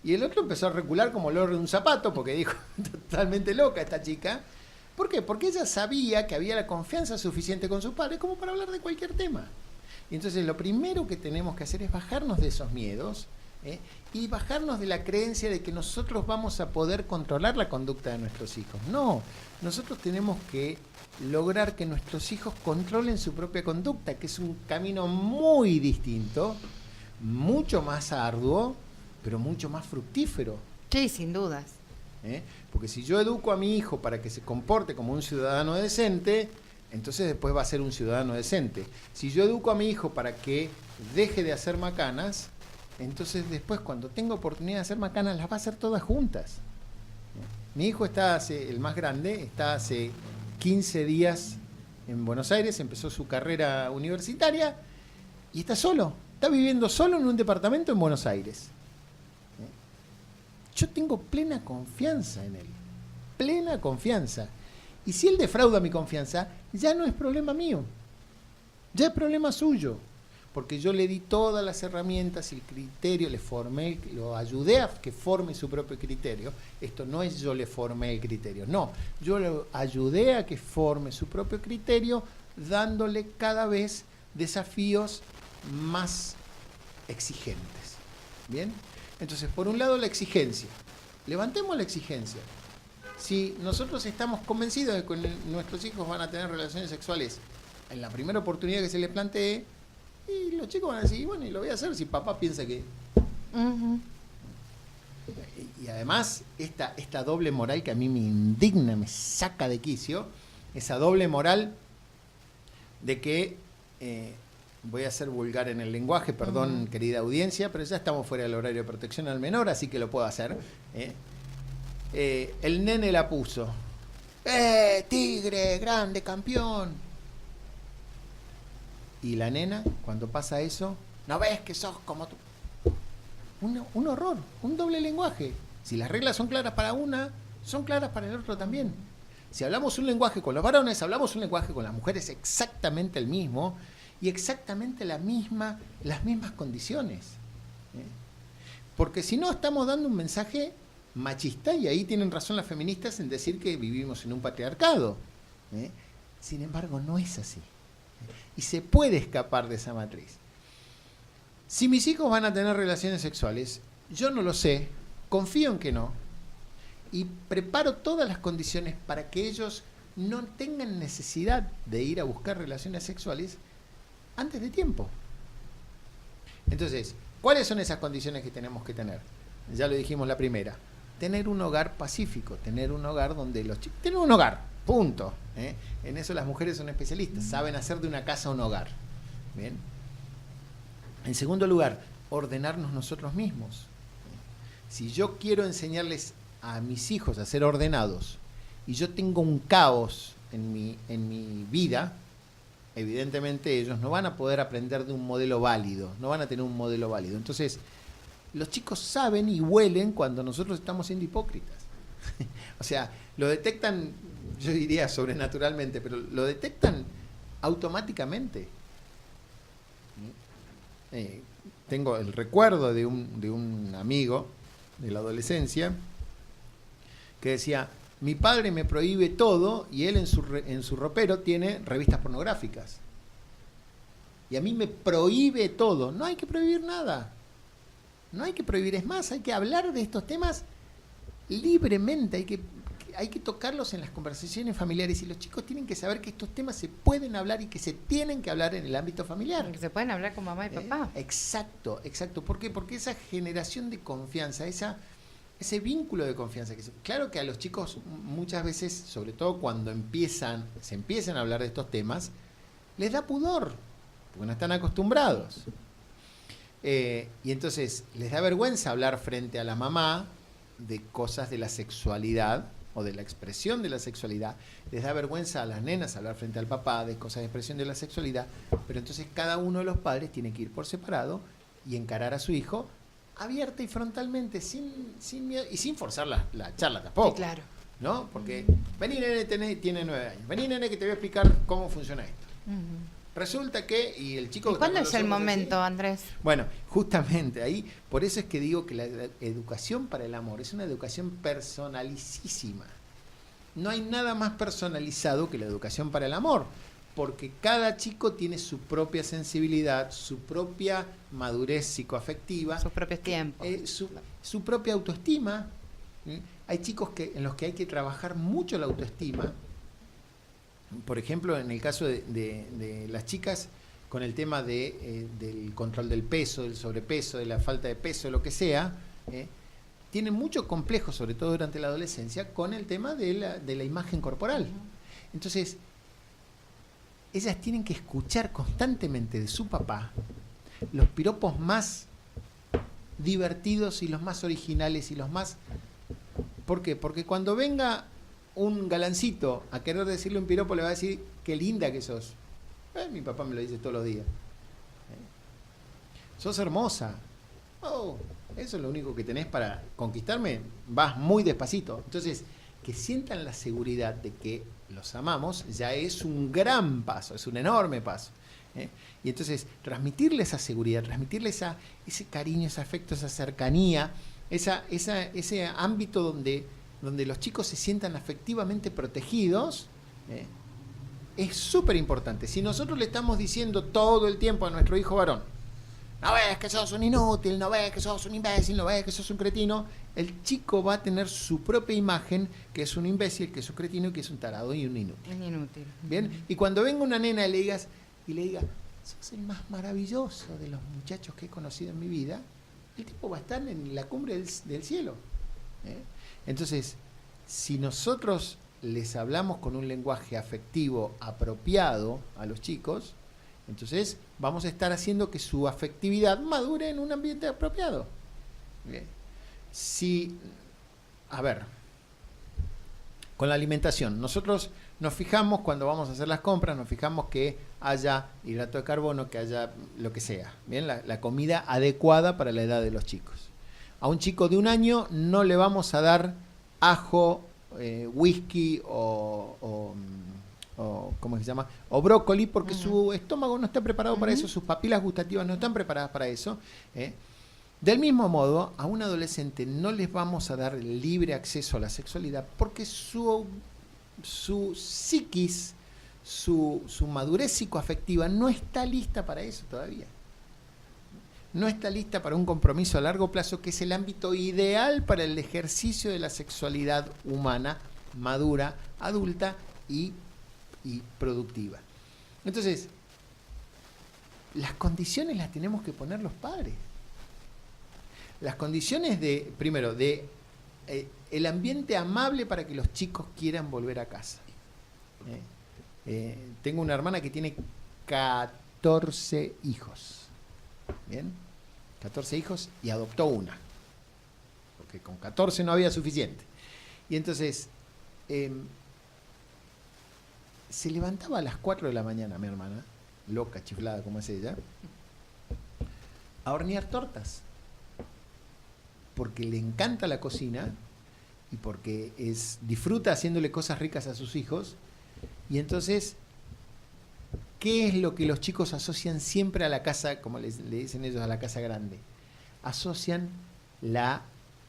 Y el otro empezó a recular como loro de un zapato, porque dijo, totalmente loca esta chica. ¿Por qué? Porque ella sabía que había la confianza suficiente con sus padres como para hablar de cualquier tema. Y entonces lo primero que tenemos que hacer es bajarnos de esos miedos, y bajarnos de la creencia de que nosotros vamos a poder controlar la conducta de nuestros hijos. No, nosotros tenemos que lograr que nuestros hijos controlen su propia conducta, que es un camino muy distinto, mucho más arduo, pero mucho más fructífero. Sí, sin dudas. Porque si yo educo a mi hijo para que se comporte como un ciudadano decente, entonces después va a ser un ciudadano decente. Si yo educo a mi hijo para que deje de hacer macanas, entonces después cuando tenga oportunidad de hacer macanas las va a hacer todas juntas. Mi hijo el más grande, está hace 15 días en Buenos Aires, empezó su carrera universitaria y está solo, está viviendo solo en un departamento en Buenos Aires. Yo tengo plena confianza en él, plena confianza. Y si él defrauda mi confianza, ya no es problema mío, ya es problema suyo, porque yo le di todas las herramientas y el criterio, le formé, lo ayudé a que forme su propio criterio. Esto no es yo le formé el criterio, no, yo lo ayudé a que forme su propio criterio, dándole cada vez desafíos más exigentes. ¿Bien? Entonces, por un lado la exigencia, levantemos la exigencia. Si nosotros estamos convencidos de que nuestros hijos van a tener relaciones sexuales en la primera oportunidad que se les plantee, y los chicos van a decir, bueno, y lo voy a hacer si papá piensa que... Y además, esta doble moral que a mí me indigna, me saca de quicio, esa doble moral de que, voy a ser vulgar en el lenguaje, perdón, querida audiencia, pero ya estamos fuera del horario de protección al menor, así que lo puedo hacer. El nene la puso. Tigre, grande, campeón. Y la nena, cuando pasa eso, ¿no ves que sos como tú? Un horror, un doble lenguaje. Si las reglas son claras para una, son claras para el otro también. Si hablamos un lenguaje con los varones, hablamos un lenguaje con las mujeres exactamente el mismo y exactamente las mismas condiciones. Porque si no, estamos dando un mensaje machista, y ahí tienen razón las feministas en decir que vivimos en un patriarcado. Sin embargo, no es así. Y se puede escapar de esa matriz. Si mis hijos van a tener relaciones sexuales, yo no lo sé, confío en que no, y preparo todas las condiciones para que ellos no tengan necesidad de ir a buscar relaciones sexuales antes de tiempo. Entonces, ¿cuáles son esas condiciones que tenemos que tener? Ya lo dijimos la primera. Tener un hogar pacífico, tener un hogar donde los chicos... Tener un hogar, punto. En eso las mujeres son especialistas, saben hacer de una casa un hogar. ¿Bien? En segundo lugar, ordenarnos nosotros mismos. Si yo quiero enseñarles a mis hijos a ser ordenados y yo tengo un caos en mi vida, evidentemente ellos no van a poder aprender de un modelo válido, no van a tener un modelo válido. Entonces, los chicos saben y huelen cuando nosotros estamos siendo hipócritas. O sea, lo detectan, yo diría sobrenaturalmente, pero lo detectan automáticamente. Tengo el recuerdo de un amigo de la adolescencia que decía, mi padre me prohíbe todo y él en su ropero tiene revistas pornográficas. Y a mí me prohíbe todo. No hay que prohibir nada. No hay que prohibir, es más, hay que hablar de estos temas libremente, hay que tocarlos en las conversaciones familiares y los chicos tienen que saber que estos temas se pueden hablar y que se tienen que hablar en el ámbito familiar. Que se pueden hablar con mamá y papá. Exacto. ¿Por qué? Porque esa generación de confianza, ese vínculo de confianza, claro que a los chicos muchas veces, sobre todo cuando se empiezan a hablar de estos temas, les da pudor, porque no están acostumbrados. Y entonces les da vergüenza hablar frente a la mamá de cosas de la sexualidad o de la expresión de la sexualidad. Les da vergüenza a las nenas hablar frente al papá de cosas de expresión de la sexualidad, pero entonces cada uno de los padres tiene que ir por separado y encarar a su hijo abierta y frontalmente, sin miedo y sin forzar la charla tampoco. Sí, claro. ¿No? Porque, vení nene, tiene 9 años, vení nene que te voy a explicar cómo funciona esto. Resulta que, y el chico... ¿Y cuándo es el momento, Andrés? Bueno, justamente ahí, por eso es que digo que la educación para el amor es una educación personalicísima. No hay nada más personalizado que la educación para el amor, porque cada chico tiene su propia sensibilidad, su propia madurez psicoafectiva, Sus propios tiempos. Su propia autoestima. Hay chicos en los que hay que trabajar mucho la autoestima. Por ejemplo, en el caso de las chicas, con el tema del control del peso, del sobrepeso, de la falta de peso, lo que sea, tienen mucho complejo, sobre todo durante la adolescencia, con el tema de la imagen corporal. Entonces, ellas tienen que escuchar constantemente de su papá los piropos más divertidos y los más originales y los más... ¿Por qué? Porque cuando venga un galancito a querer decirle un piropo, le va a decir, qué linda que sos. Mi papá me lo dice todos los días. Sos hermosa. Oh, eso es lo único que tenés para conquistarme. Vas muy despacito. Entonces, que sientan la seguridad de que los amamos ya es un gran paso, es un enorme paso. Y entonces, transmitirle esa seguridad, transmitirle ese cariño, ese afecto, esa cercanía, ese ámbito donde los chicos se sientan afectivamente protegidos, es súper importante. Si nosotros le estamos diciendo todo el tiempo a nuestro hijo varón, no ves que sos un inútil, no ves que sos un imbécil, no ves que sos un cretino, el chico va a tener su propia imagen, que es un imbécil, que es un cretino, que es un tarado y un inútil. Un inútil. Bien, y cuando venga una nena y le diga, sos el más maravilloso de los muchachos que he conocido en mi vida, el tipo va a estar en la cumbre del cielo. Entonces, si nosotros les hablamos con un lenguaje afectivo apropiado a los chicos, entonces vamos a estar haciendo que su afectividad madure en un ambiente apropiado. Con la alimentación, nosotros nos fijamos cuando vamos a hacer las compras, nos fijamos que haya hidrato de carbono, que haya lo que sea, bien, la comida adecuada para la edad de los chicos. A un chico de 1 año no le vamos a dar ajo, whisky o ¿cómo se llama? O brócoli, porque su estómago no está preparado para eso, sus papilas gustativas no están preparadas para eso. Del mismo modo, a un adolescente no les vamos a dar libre acceso a la sexualidad porque su psiquis, su madurez psicoafectiva no está lista para eso todavía. No está lista para un compromiso a largo plazo, que es el ámbito ideal para el ejercicio de la sexualidad humana, madura, adulta y productiva. Entonces, las condiciones las tenemos que poner los padres. Las condiciones primero, el ambiente amable para que los chicos quieran volver a casa. Tengo una hermana que tiene 14 hijos. ¿Bien? 14 hijos y adoptó una. Porque con 14 no había suficiente. Y entonces, se levantaba a las 4 de la mañana, mi hermana, loca, chiflada como es ella, a hornear tortas. Porque le encanta la cocina y porque disfruta haciéndole cosas ricas a sus hijos. Y entonces, ¿qué es lo que los chicos asocian siempre a la casa, como le dicen ellos, a la casa grande? Asocian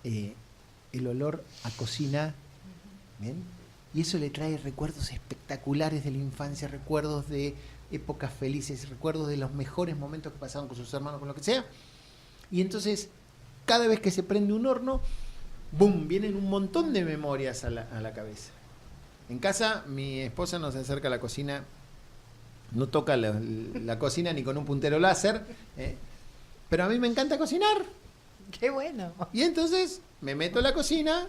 el olor a cocina, ¿bien? Y eso le trae recuerdos espectaculares de la infancia, recuerdos de épocas felices, recuerdos de los mejores momentos que pasaron con sus hermanos, con lo que sea. Y entonces, cada vez que se prende un horno, ¡boom!, vienen un montón de memorias a la cabeza. En casa, mi esposa nos acerca a la cocina, no toca la cocina ni con un puntero láser, pero a mí me encanta cocinar. ¡Qué bueno! Y entonces me meto a la cocina,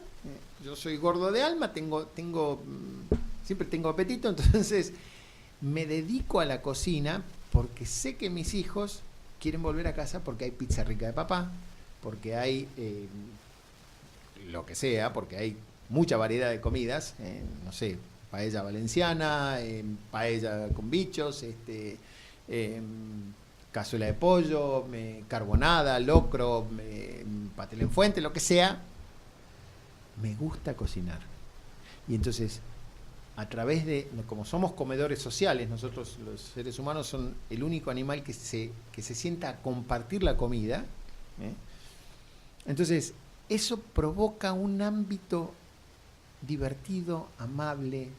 yo soy gordo de alma, siempre tengo apetito, entonces me dedico a la cocina porque sé que mis hijos quieren volver a casa porque hay pizza rica de papá, porque hay lo que sea, porque hay mucha variedad de comidas, no sé, paella valenciana, paella con bichos, cazuela de pollo, carbonada, locro, pastel en fuente, lo que sea. Me gusta cocinar. Y entonces, a través de, como somos comedores sociales, nosotros los seres humanos son el único animal que se sienta a compartir la comida, entonces eso provoca un ámbito divertido, amable,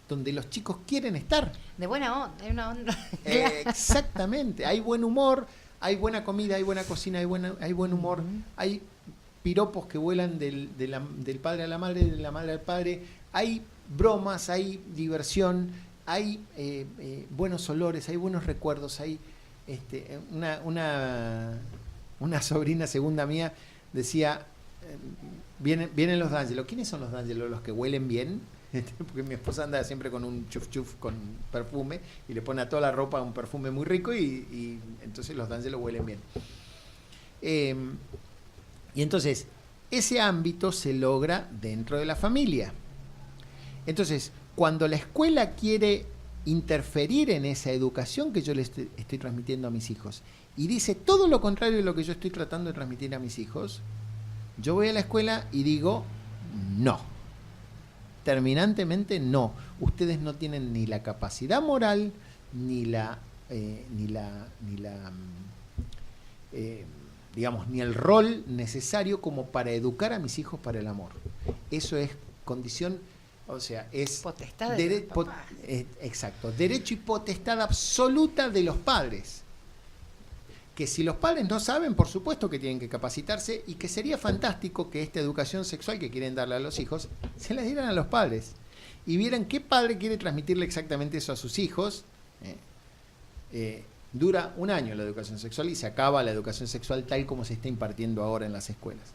donde los chicos quieren estar. De buena onda, hay una onda. Exactamente, hay buen humor, hay buena comida, hay buena cocina, hay buen humor, hay piropos que vuelan del padre a la madre, de la madre al padre, hay bromas, hay diversión, hay buenos olores, hay buenos recuerdos, hay una sobrina segunda mía decía, vienen los D'Angelo. ¿Quiénes son los D'Angelo? ¿Los que huelen bien? Porque mi esposa anda siempre con un chuf chuf con perfume y le pone a toda la ropa un perfume muy rico y entonces los D'Angelo huelen bien. Y entonces ese ámbito se logra dentro de la familia. Entonces, cuando la escuela quiere interferir en esa educación que yo le estoy transmitiendo a mis hijos y dice todo lo contrario de lo que yo estoy tratando de transmitir a mis hijos, yo voy a la escuela y digo no. Terminantemente no. Ustedes no tienen ni la capacidad moral ni digamos, ni el rol necesario como para educar a mis hijos para el amor. Eso es condición, o sea, es potestad de los papás. Exacto, derecho y potestad absoluta de los padres. Que si los padres no saben, por supuesto que tienen que capacitarse, y que sería fantástico que esta educación sexual que quieren darle a los hijos se la dieran a los padres y vieran qué padre quiere transmitirle exactamente eso a sus hijos. Dura un año la educación sexual y se acaba la educación sexual tal como se está impartiendo ahora en las escuelas.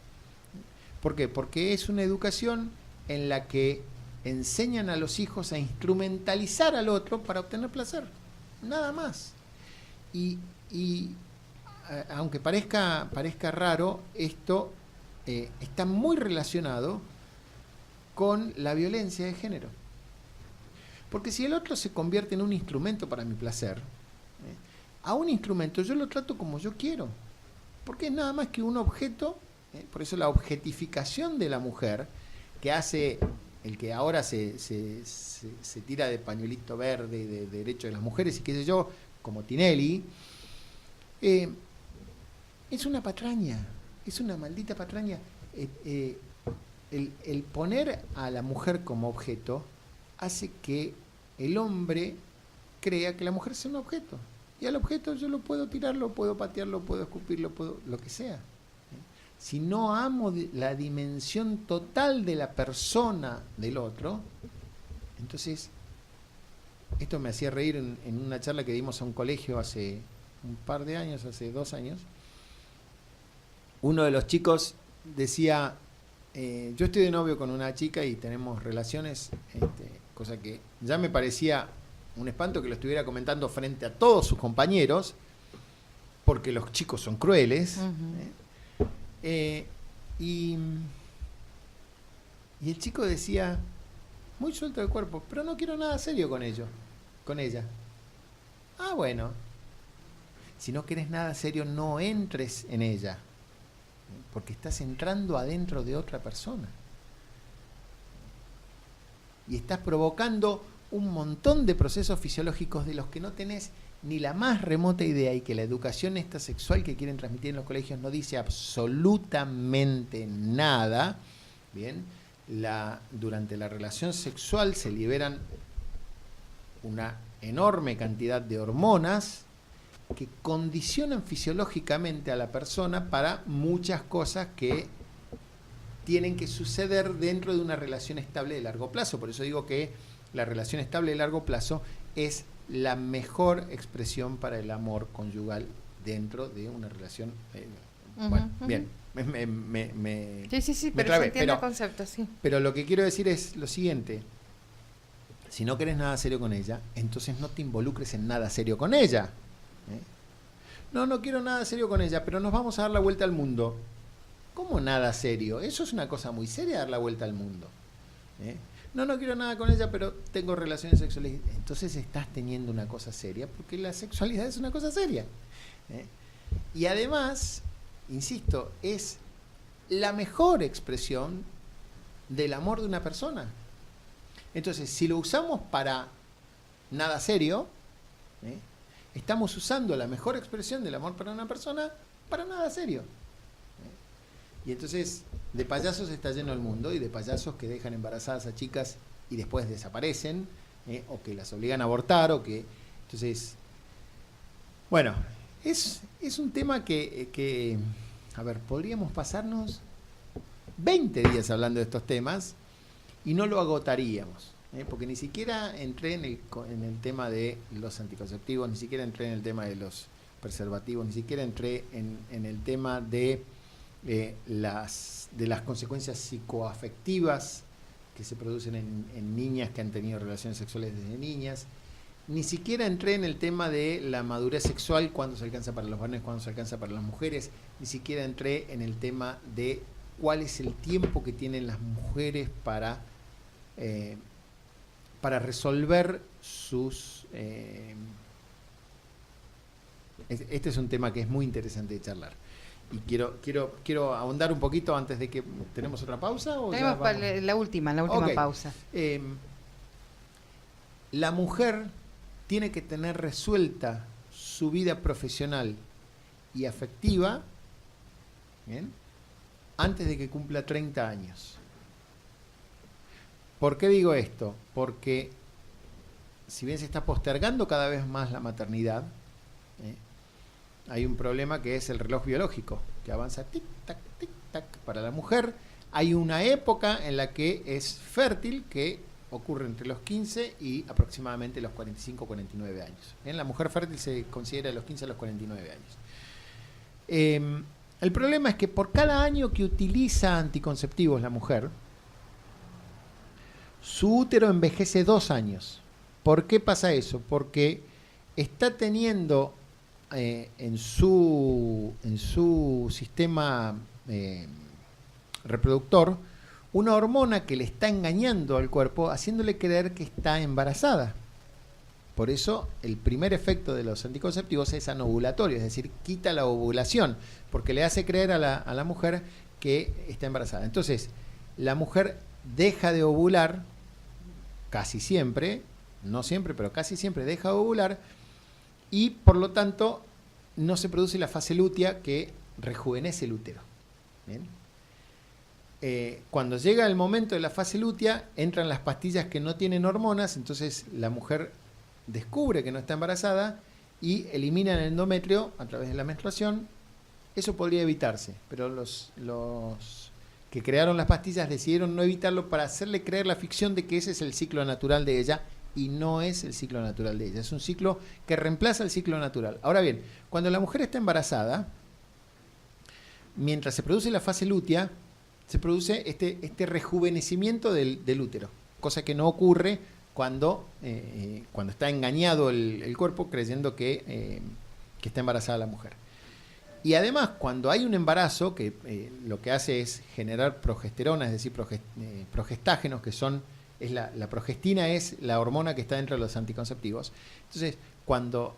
¿Por qué? Porque es una educación en la que enseñan a los hijos a instrumentalizar al otro para obtener placer, nada más. Y aunque parezca raro, esto está muy relacionado con la violencia de género. Porque si el otro se convierte en un instrumento para mi placer, a un instrumento yo lo trato como yo quiero, porque es nada más que un objeto. Por eso la objetificación de la mujer, que hace el que ahora se tira de pañuelito verde y de derechos de las mujeres y qué sé yo, como Tinelli, es una patraña, es una maldita patraña. El poner a la mujer como objeto hace que el hombre crea que la mujer es un objeto. Y al objeto yo lo puedo tirar, lo puedo patear, lo puedo escupir, lo que sea. Si no amo la dimensión total de la persona del otro, entonces, esto me hacía reír en una charla que dimos a un colegio hace un par de años, hace 2 años. Uno de los chicos decía, yo estoy de novio con una chica y tenemos relaciones, cosa que ya me parecía un espanto que lo estuviera comentando frente a todos sus compañeros, porque los chicos son crueles. Y el chico decía, muy suelto de cuerpo, pero no quiero nada serio con ella. Ah, bueno. Si no quieres nada serio, no entres en ella, porque estás entrando adentro de otra persona. Y estás provocando un montón de procesos fisiológicos de los que no tenés ni la más remota idea, y que la educación esta sexual que quieren transmitir en los colegios no dice absolutamente nada. Bien, durante la relación sexual se liberan una enorme cantidad de hormonas que condicionan fisiológicamente a la persona para muchas cosas que tienen que suceder dentro de una relación estable de largo plazo. Por eso digo que la relación estable de largo plazo es la mejor expresión para el amor conyugal dentro de una relación. Bueno, bien. Sí, me pero trabé, se entiende el concepto, sí. pero lo que quiero decir es lo siguiente. Si no querés nada serio con ella, entonces no te involucres en nada serio con ella. No quiero nada serio con ella, pero nos vamos a dar la vuelta al mundo. ¿Cómo nada serio? Eso es una cosa muy seria, dar la vuelta al mundo. No quiero nada con ella, pero tengo relaciones sexuales. Entonces estás teniendo una cosa seria, porque la sexualidad es una cosa seria. Y además, insisto, es la mejor expresión del amor de una persona. Entonces, si lo usamos para nada serio, estamos usando la mejor expresión del amor para una persona para nada serio. Y entonces, de payasos está lleno el mundo, y de payasos que dejan embarazadas a chicas y después desaparecen, o que las obligan a abortar, o que... Entonces, bueno, es un tema que, a ver, podríamos pasarnos 20 días hablando de estos temas y no lo agotaríamos, porque ni siquiera entré en el tema de los anticonceptivos, ni siquiera entré en el tema de los preservativos, ni siquiera entré en el tema de las consecuencias psicoafectivas que se producen en niñas que han tenido relaciones sexuales desde niñas. Ni siquiera entré en el tema de la madurez sexual, cuándo se alcanza para los varones, cuándo se alcanza para las mujeres. Ni siquiera entré en el tema de cuál es el tiempo que tienen las mujeres para resolver sus... Este es un tema que es muy interesante de charlar. Y quiero ahondar un poquito antes de que... ¿Tenemos otra pausa? ¿O tenemos la última okay. pausa. La mujer tiene que tener resuelta su vida profesional y afectiva, ¿bien?, antes de que cumpla 30 años. ¿Por qué digo esto? Porque si bien se está postergando cada vez más la maternidad, hay un problema que es el reloj biológico, que avanza tic-tac, tic-tac para la mujer. Hay una época en la que es fértil, que ocurre entre los 15 y aproximadamente los 45 o 49 años. Bien, la mujer fértil se considera de los 15 a los 49 años. El problema es que por cada año que utiliza anticonceptivos la mujer, su útero envejece 2 años. ¿Por qué pasa eso? Porque está teniendo en su sistema reproductor una hormona que le está engañando al cuerpo, haciéndole creer que está embarazada. Por eso el primer efecto de los anticonceptivos es anovulatorio, es decir, quita la ovulación, porque le hace creer a la mujer que está embarazada. Entonces, la mujer deja de ovular, casi siempre, no siempre, pero casi siempre deja de ovular, y por lo tanto no se produce la fase lútea que rejuvenece el útero. ¿Bien? Cuando llega el momento de la fase lútea, entran las pastillas que no tienen hormonas, entonces la mujer descubre que no está embarazada y eliminan el endometrio a través de la menstruación. Eso podría evitarse, pero los que crearon las pastillas decidieron no evitarlo para hacerle creer la ficción de que ese es el ciclo natural de ella, y no es el ciclo natural de ella, es un ciclo que reemplaza el ciclo natural. Ahora bien, cuando la mujer está embarazada, mientras se produce la fase lútea, se produce este rejuvenecimiento del útero, cosa que no ocurre cuando está engañado el cuerpo creyendo que está embarazada la mujer. Y además, cuando hay un embarazo, que lo que hace es generar progesterona, es decir, progestágenos, que la progestina es la hormona que está dentro de los anticonceptivos. Entonces, cuando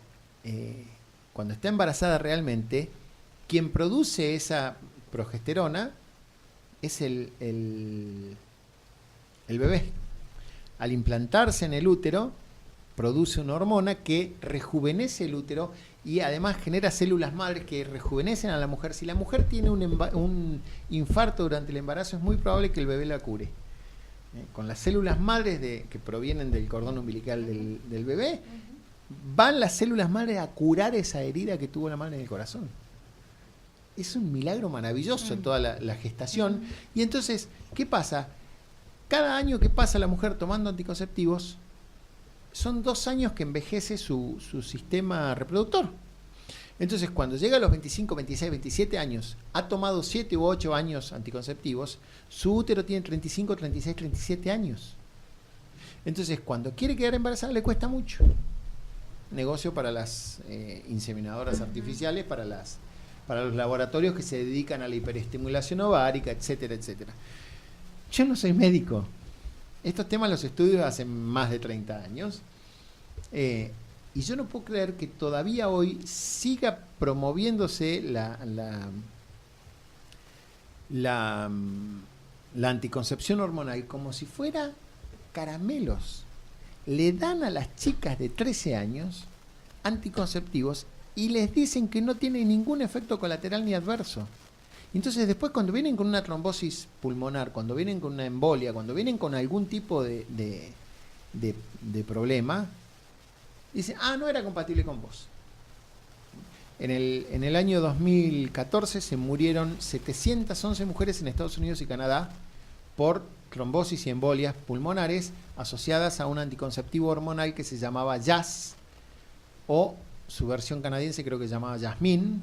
está embarazada realmente, quien produce esa progesterona es el bebé. Al implantarse en el útero, produce una hormona que rejuvenece el útero y además genera células madres que rejuvenecen a la mujer. Si la mujer tiene un infarto durante el embarazo, es muy probable que el bebé la cure. Con las células madres que provienen del cordón umbilical del bebé, van las células madres a curar esa herida que tuvo la madre en el corazón. es un milagro maravilloso toda la gestación. Y entonces, ¿qué pasa? Cada año que pasa la mujer tomando anticonceptivos, son 2 años que envejece su sistema reproductor. Entonces, cuando llega a los 25, 26, 27 años, ha tomado 7 u 8 años anticonceptivos, su útero tiene 35, 36, 37 años. Entonces, cuando quiere quedar embarazada, le cuesta mucho. Negocio para las inseminadoras artificiales, para los laboratorios que se dedican a la hiperestimulación ovárica, etcétera, etcétera. Yo no soy médico. Estos temas los estudio hace más de 30 años. Y yo no puedo creer que todavía hoy siga promoviéndose la anticoncepción hormonal como si fuera caramelos. Le dan a las chicas de 13 años anticonceptivos y les dicen que no tiene ningún efecto colateral ni adverso. Entonces después cuando vienen con una trombosis pulmonar, cuando vienen con una embolia, cuando vienen con algún tipo de problema, dicen, no era compatible con vos. En el año 2014 se murieron 711 mujeres en Estados Unidos y Canadá por trombosis y embolias pulmonares asociadas a un anticonceptivo hormonal que se llamaba Jazz, o su versión canadiense creo que se llamaba Jasmine,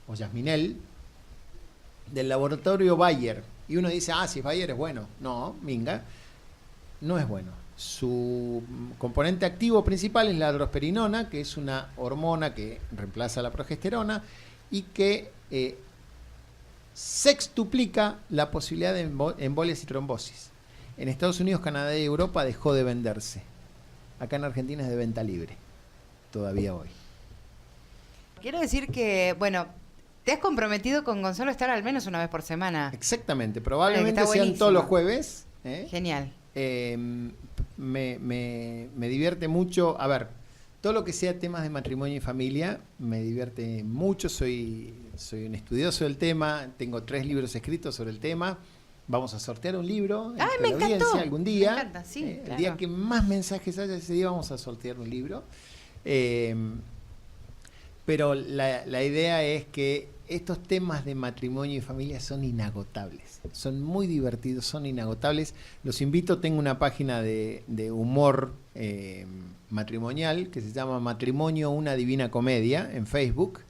o Jasminel, del laboratorio Bayer. Y uno dice, si es Bayer es bueno. No, minga, no es bueno. Su componente activo principal es la drosperinona, que es una hormona que reemplaza la progesterona y que sextuplica la posibilidad de embolias y trombosis. En Estados Unidos, Canadá y Europa dejó de venderse. Acá en Argentina es de venta libre, todavía hoy. Quiero decir que, bueno, te has comprometido con Gonzalo a estar al menos una vez por semana. Exactamente, probablemente sean todos los jueves. Genial. Me divierte mucho. A ver, todo lo que sea temas de matrimonio y familia me divierte mucho. Soy un estudioso del tema. Tengo 3 libros escritos sobre el tema. Vamos a sortear un libro entre me la encantó. audiencia algún día. Me encanta, sí, El claro. día que más mensajes haya ese día vamos a sortear un libro. Pero la idea es que estos temas de matrimonio y familia son inagotables. Son muy divertidos, son inagotables. Los invito, tengo una página de humor matrimonial que se llama Matrimonio, una divina comedia en Facebook,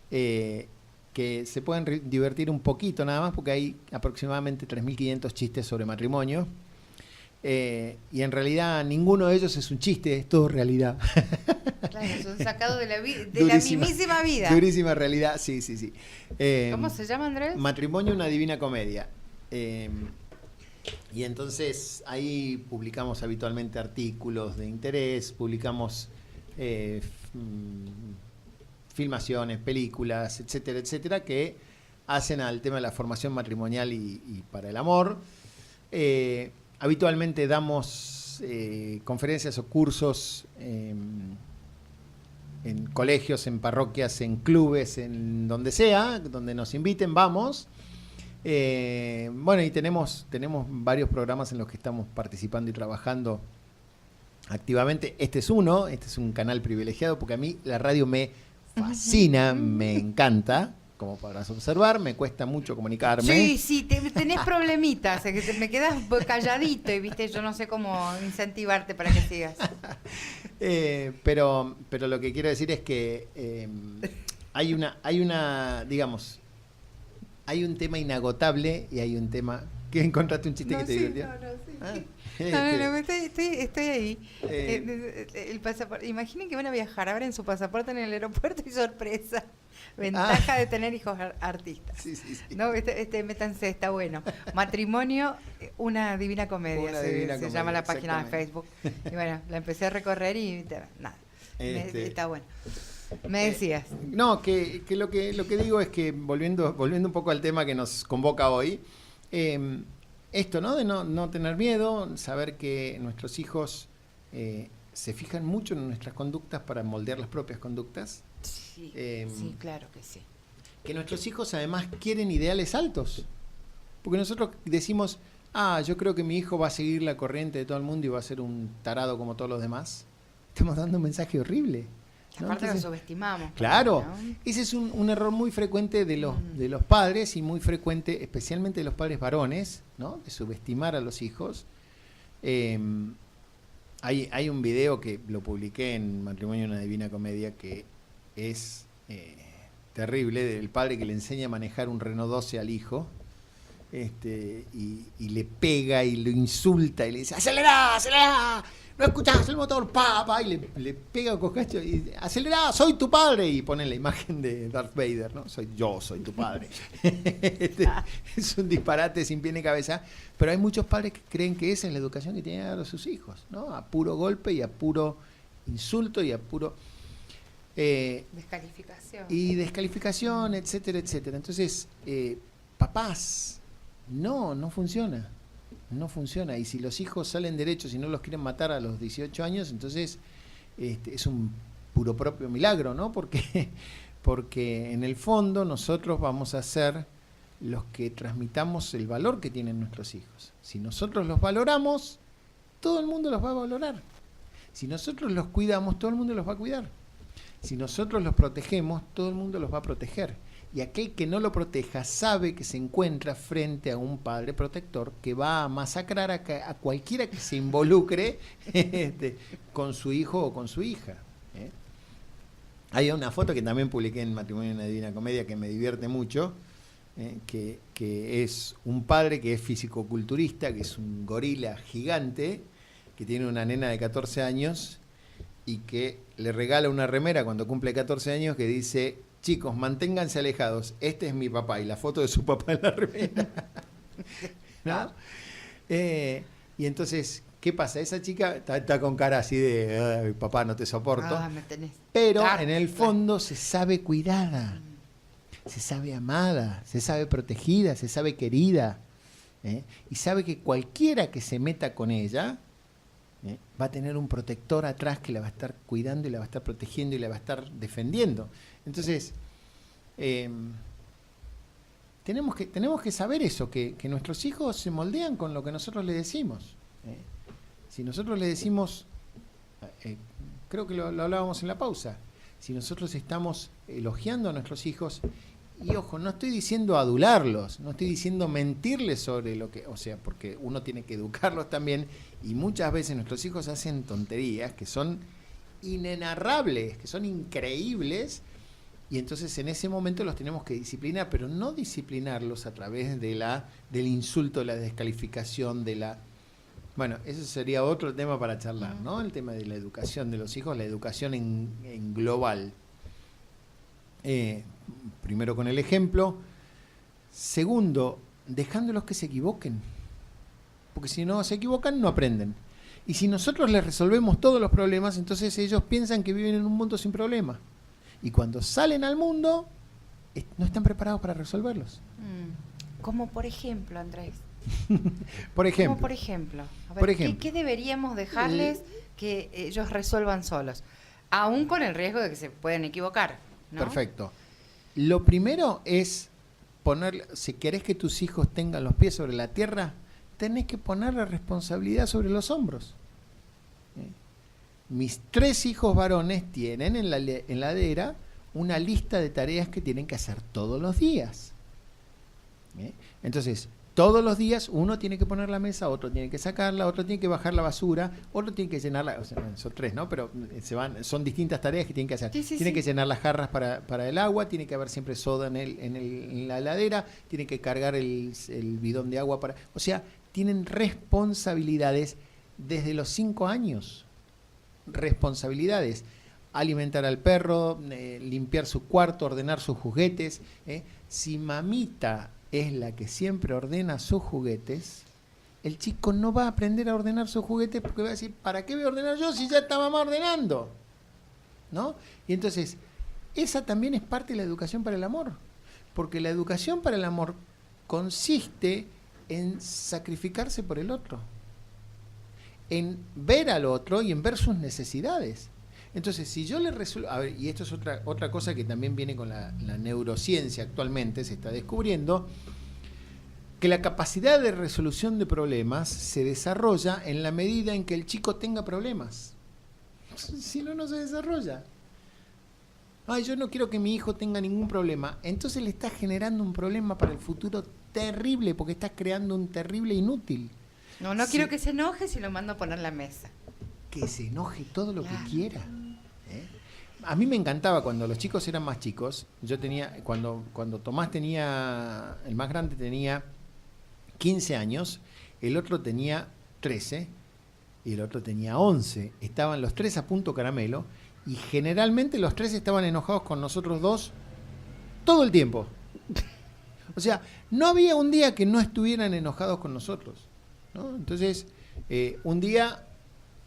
que se pueden divertir un poquito nada más porque hay aproximadamente 3.500 chistes sobre matrimonio. Y en realidad ninguno de ellos es un chiste, es todo realidad. Claro, son sacados de la mismísima vida. Durísima realidad, sí. ¿Cómo se llama, Andrés? Matrimonio, una divina comedia. Y entonces ahí publicamos habitualmente artículos de interés, publicamos filmaciones, películas, etcétera, etcétera, que hacen al tema de la formación matrimonial y para el amor. Habitualmente damos conferencias o cursos en colegios, en parroquias, en clubes, en donde sea, donde nos inviten, vamos. Bueno, y tenemos varios programas en los que estamos participando y trabajando activamente. Este es un canal privilegiado porque a mí la radio me fascina, me encanta. Como podrás observar, me cuesta mucho comunicarme. Sí, tenés problemitas, que me quedas calladito y viste, yo no sé cómo incentivarte para que sigas. Pero lo que quiero decir es que hay un tema inagotable y hay un tema que encontraste un chiste que te divirtió. Estoy ahí. El pasaporte. Imaginen que van a viajar, abren su pasaporte en el aeropuerto y sorpresa. Ventaja de tener hijos artistas. Sí. No, métanse, está bueno. Matrimonio, una divina comedia, se llama la página de Facebook. Y bueno, la empecé a recorrer y nada. Está bueno. Me decías. No, que lo que digo es que volviendo un poco al tema que nos convoca hoy, esto, ¿no? De no tener miedo, saber que nuestros hijos se fijan mucho en nuestras conductas para moldear las propias conductas. Sí, claro que sí. Que nuestros hijos además quieren ideales altos. Porque nosotros decimos, yo creo que mi hijo va a seguir la corriente de todo el mundo y va a ser un tarado como todos los demás. Estamos dando un mensaje horrible. ¿no? Aparte Entonces, lo subestimamos. claro, ¿no? ese es un error muy frecuente de los padres y muy frecuente especialmente de los padres varones, ¿no? De subestimar a los hijos. Hay un video que lo publiqué en Matrimonio una Divina Comedia que es terrible, del padre que le enseña a manejar un Renault 12 al hijo, y le pega y lo insulta y le dice, ¡acelera, acelera! ¡No escuchás el motor, papá! Y le pega con cacho y ¡acelera, soy tu padre! Y pone la imagen de Darth Vader, ¿no? Soy tu padre. Es un disparate sin pie ni cabeza, pero hay muchos padres que creen que esa es la educación que tienen que dar a sus hijos, ¿no? A puro golpe y a puro insulto y a puro... descalificación. Y descalificación, etcétera, etcétera. Entonces, papás, no funciona. No funciona. Y si los hijos salen derechos y no los quieren matar a los 18 años, entonces es un puro propio milagro, ¿no? Porque en el fondo nosotros vamos a ser los que transmitamos el valor que tienen nuestros hijos. Si nosotros los valoramos, todo el mundo los va a valorar. Si nosotros los cuidamos, todo el mundo los va a cuidar. Si nosotros los protegemos, todo el mundo los va a proteger. Y aquel que no lo proteja sabe que se encuentra frente a un padre protector que va a masacrar a cualquiera que se involucre con su hijo o con su hija. Hay una foto que también publiqué en Matrimonio en una Divina Comedia que me divierte mucho, que es un padre que es fisicoculturista, que es un gorila gigante, que tiene una nena de 14 años y que le regala una remera cuando cumple 14 años que dice... Chicos, manténganse alejados. Este es mi papá. Y la foto de su papá en la remera. ¿No? Y entonces, ¿qué pasa? Esa chica está con cara así de, papá, no te soporto. Me tenés. Pero Claro, en el fondo se sabe cuidada, se sabe amada, se sabe protegida, se sabe querida. Y sabe que cualquiera que se meta con ella va a tener un protector atrás que la va a estar cuidando y la va a estar protegiendo y la va a estar defendiendo. Entonces, tenemos que saber eso, que nuestros hijos se moldean con lo que nosotros les decimos. Si nosotros les decimos, creo que lo hablábamos en la pausa, si nosotros estamos elogiando a nuestros hijos, y ojo, no estoy diciendo adularlos, no estoy diciendo mentirles sobre lo que, o sea, porque uno tiene que educarlos también, y muchas veces nuestros hijos hacen tonterías que son inenarrables, que son increíbles, y entonces en ese momento los tenemos que disciplinar, pero no disciplinarlos a través del insulto, de la descalificación, bueno, eso sería otro tema para charlar, ¿no? El tema de la educación de los hijos, la educación en global. Primero con el ejemplo. Segundo, dejándolos que se equivoquen. Porque si no se equivocan, no aprenden. Y si nosotros les resolvemos todos los problemas, entonces ellos piensan que viven en un mundo sin problemas. Y cuando salen al mundo, no están preparados para resolverlos. Como por ejemplo, Andrés. Por ejemplo. Como por ejemplo. A ver, Por ejemplo. ¿qué deberíamos dejarles que ellos resuelvan solos? Aún con el riesgo de que se puedan equivocar, ¿no? Perfecto. Lo primero es si querés que tus hijos tengan los pies sobre la tierra, tenés que poner la responsabilidad sobre los hombros. Mis 3 hijos varones tienen en la heladera una lista de tareas que tienen que hacer todos los días. Entonces, todos los días uno tiene que poner la mesa, otro tiene que sacarla, otro tiene que bajar la basura, otro tiene que llenarla, o sea, son 3, ¿no? Pero son distintas tareas que tienen que hacer. Tiene que llenar las jarras para el agua, tiene que haber siempre soda en la heladera, tiene que cargar el bidón de agua o sea, tienen responsabilidades desde los 5 años. Responsabilidades. Alimentar al perro, limpiar su cuarto, ordenar sus juguetes. Si mamita es la que siempre ordena sus juguetes, el chico no va a aprender a ordenar sus juguetes porque va a decir, ¿para qué voy a ordenar yo si ya está mamá ordenando? ¿No? Y entonces, esa también es parte de la educación para el amor, porque la educación para el amor consiste en sacrificarse por el otro, en ver al otro y en ver sus necesidades. Entonces, si yo le resuelvo... A ver, y esto es otra cosa que también viene con la neurociencia actualmente, se está descubriendo, que la capacidad de resolución de problemas se desarrolla en la medida en que el chico tenga problemas. Si no, no se desarrolla. Ay, yo no quiero que mi hijo tenga ningún problema. Entonces le estás generando un problema para el futuro terrible, porque estás creando un terrible inútil. No quiero que se enoje si lo mando a poner la mesa. Que se enoje todo lo que quiera. A mí me encantaba cuando los chicos eran más chicos. Yo tenía, cuando Tomás tenía, el más grande tenía 15 años, el otro tenía 13 y el otro tenía 11. Estaban los tres a punto caramelo y generalmente los tres estaban enojados con nosotros dos todo el tiempo. O sea, no había un día que no estuvieran enojados con nosotros, ¿no? Entonces, un día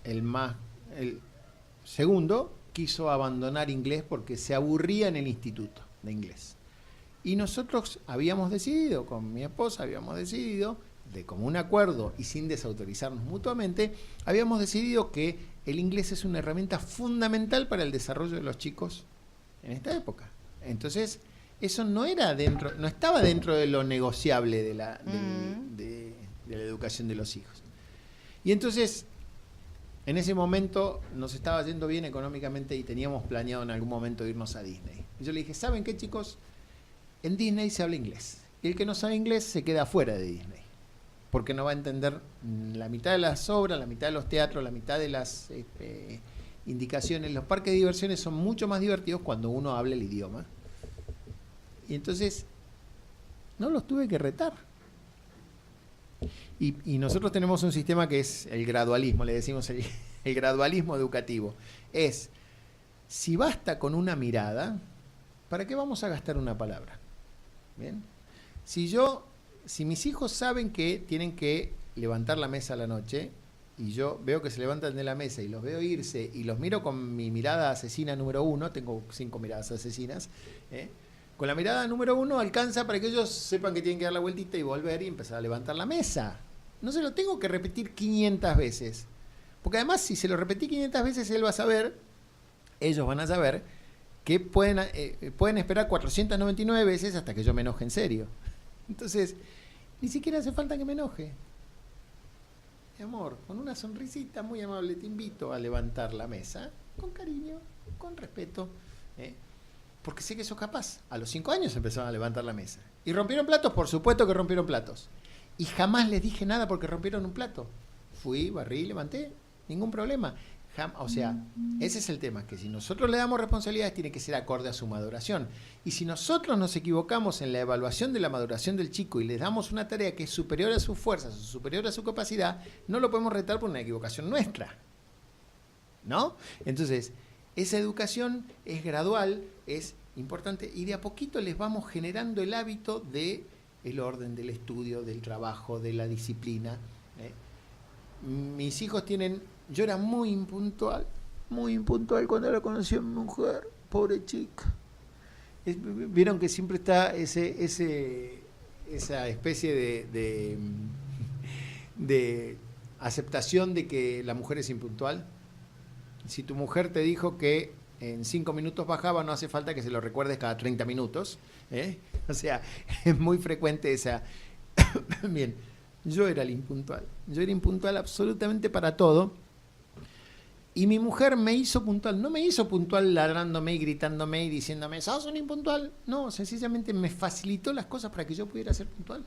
el segundo quiso abandonar inglés porque se aburría en el instituto de inglés. Y nosotros habíamos decidido, con mi esposa habíamos decidido, de común acuerdo y sin desautorizarnos mutuamente, habíamos decidido que el inglés es una herramienta fundamental para el desarrollo de los chicos en esta época. Entonces, eso no estaba dentro de lo negociable de la educación de los hijos. Y entonces, en ese momento nos estaba yendo bien económicamente y teníamos planeado en algún momento irnos a Disney. Y yo le dije, ¿saben qué, chicos? En Disney se habla inglés. Y el que no sabe inglés se queda fuera de Disney. Porque no va a entender la mitad de las obras, la mitad de los teatros, la mitad de las indicaciones. Los parques de diversiones son mucho más divertidos cuando uno habla el idioma. Y entonces, no los tuve que retar. Y nosotros tenemos un sistema que es el gradualismo, le decimos el gradualismo educativo. Es, si basta con una mirada, ¿para qué vamos a gastar una palabra? ¿Bien? Si mis hijos saben que tienen que levantar la mesa a la noche, y yo veo que se levantan de la mesa y los veo irse, y los miro con mi mirada asesina número 1, tengo 5 miradas asesinas, con la mirada número 1 alcanza para que ellos sepan que tienen que dar la vueltita y volver y empezar a levantar la mesa. No se lo tengo que repetir 500 veces. Porque además, si se lo repetí 500 veces, ellos van a saber que pueden esperar 499 veces hasta que yo me enoje en serio. Entonces, ni siquiera hace falta que me enoje. Mi amor, con una sonrisita muy amable te invito a levantar la mesa, con cariño, con respeto, porque sé que sos capaz. A los 5 años empezaron a levantar la mesa. ¿Y rompieron platos? Por supuesto que rompieron platos. Y jamás les dije nada porque rompieron un plato. Fui, barrí, levanté, ningún problema. O sea, ese es el tema, que si nosotros le damos responsabilidades tiene que ser acorde a su maduración. Y si nosotros nos equivocamos en la evaluación de la maduración del chico y le damos una tarea que es superior a sus fuerzas o superior a su capacidad, no lo podemos retar por una equivocación nuestra, ¿no? Entonces, esa educación es gradual, es importante, y de a poquito les vamos generando el hábito de el orden, del estudio, del trabajo, de la disciplina. Mis hijos yo era muy impuntual cuando la conocí a mi mujer, pobre chica. Vieron que siempre está esa especie de aceptación de que la mujer es impuntual. Si tu mujer te dijo que en 5 minutos bajaba, no hace falta que se lo recuerdes cada 30 minutos. O sea, es muy frecuente esa... Bien, yo era el impuntual. Yo era impuntual absolutamente para todo. Y mi mujer me hizo puntual. No me hizo puntual ladrándome y gritándome y diciéndome, ¿sos un impuntual? No, sencillamente me facilitó las cosas para que yo pudiera ser puntual.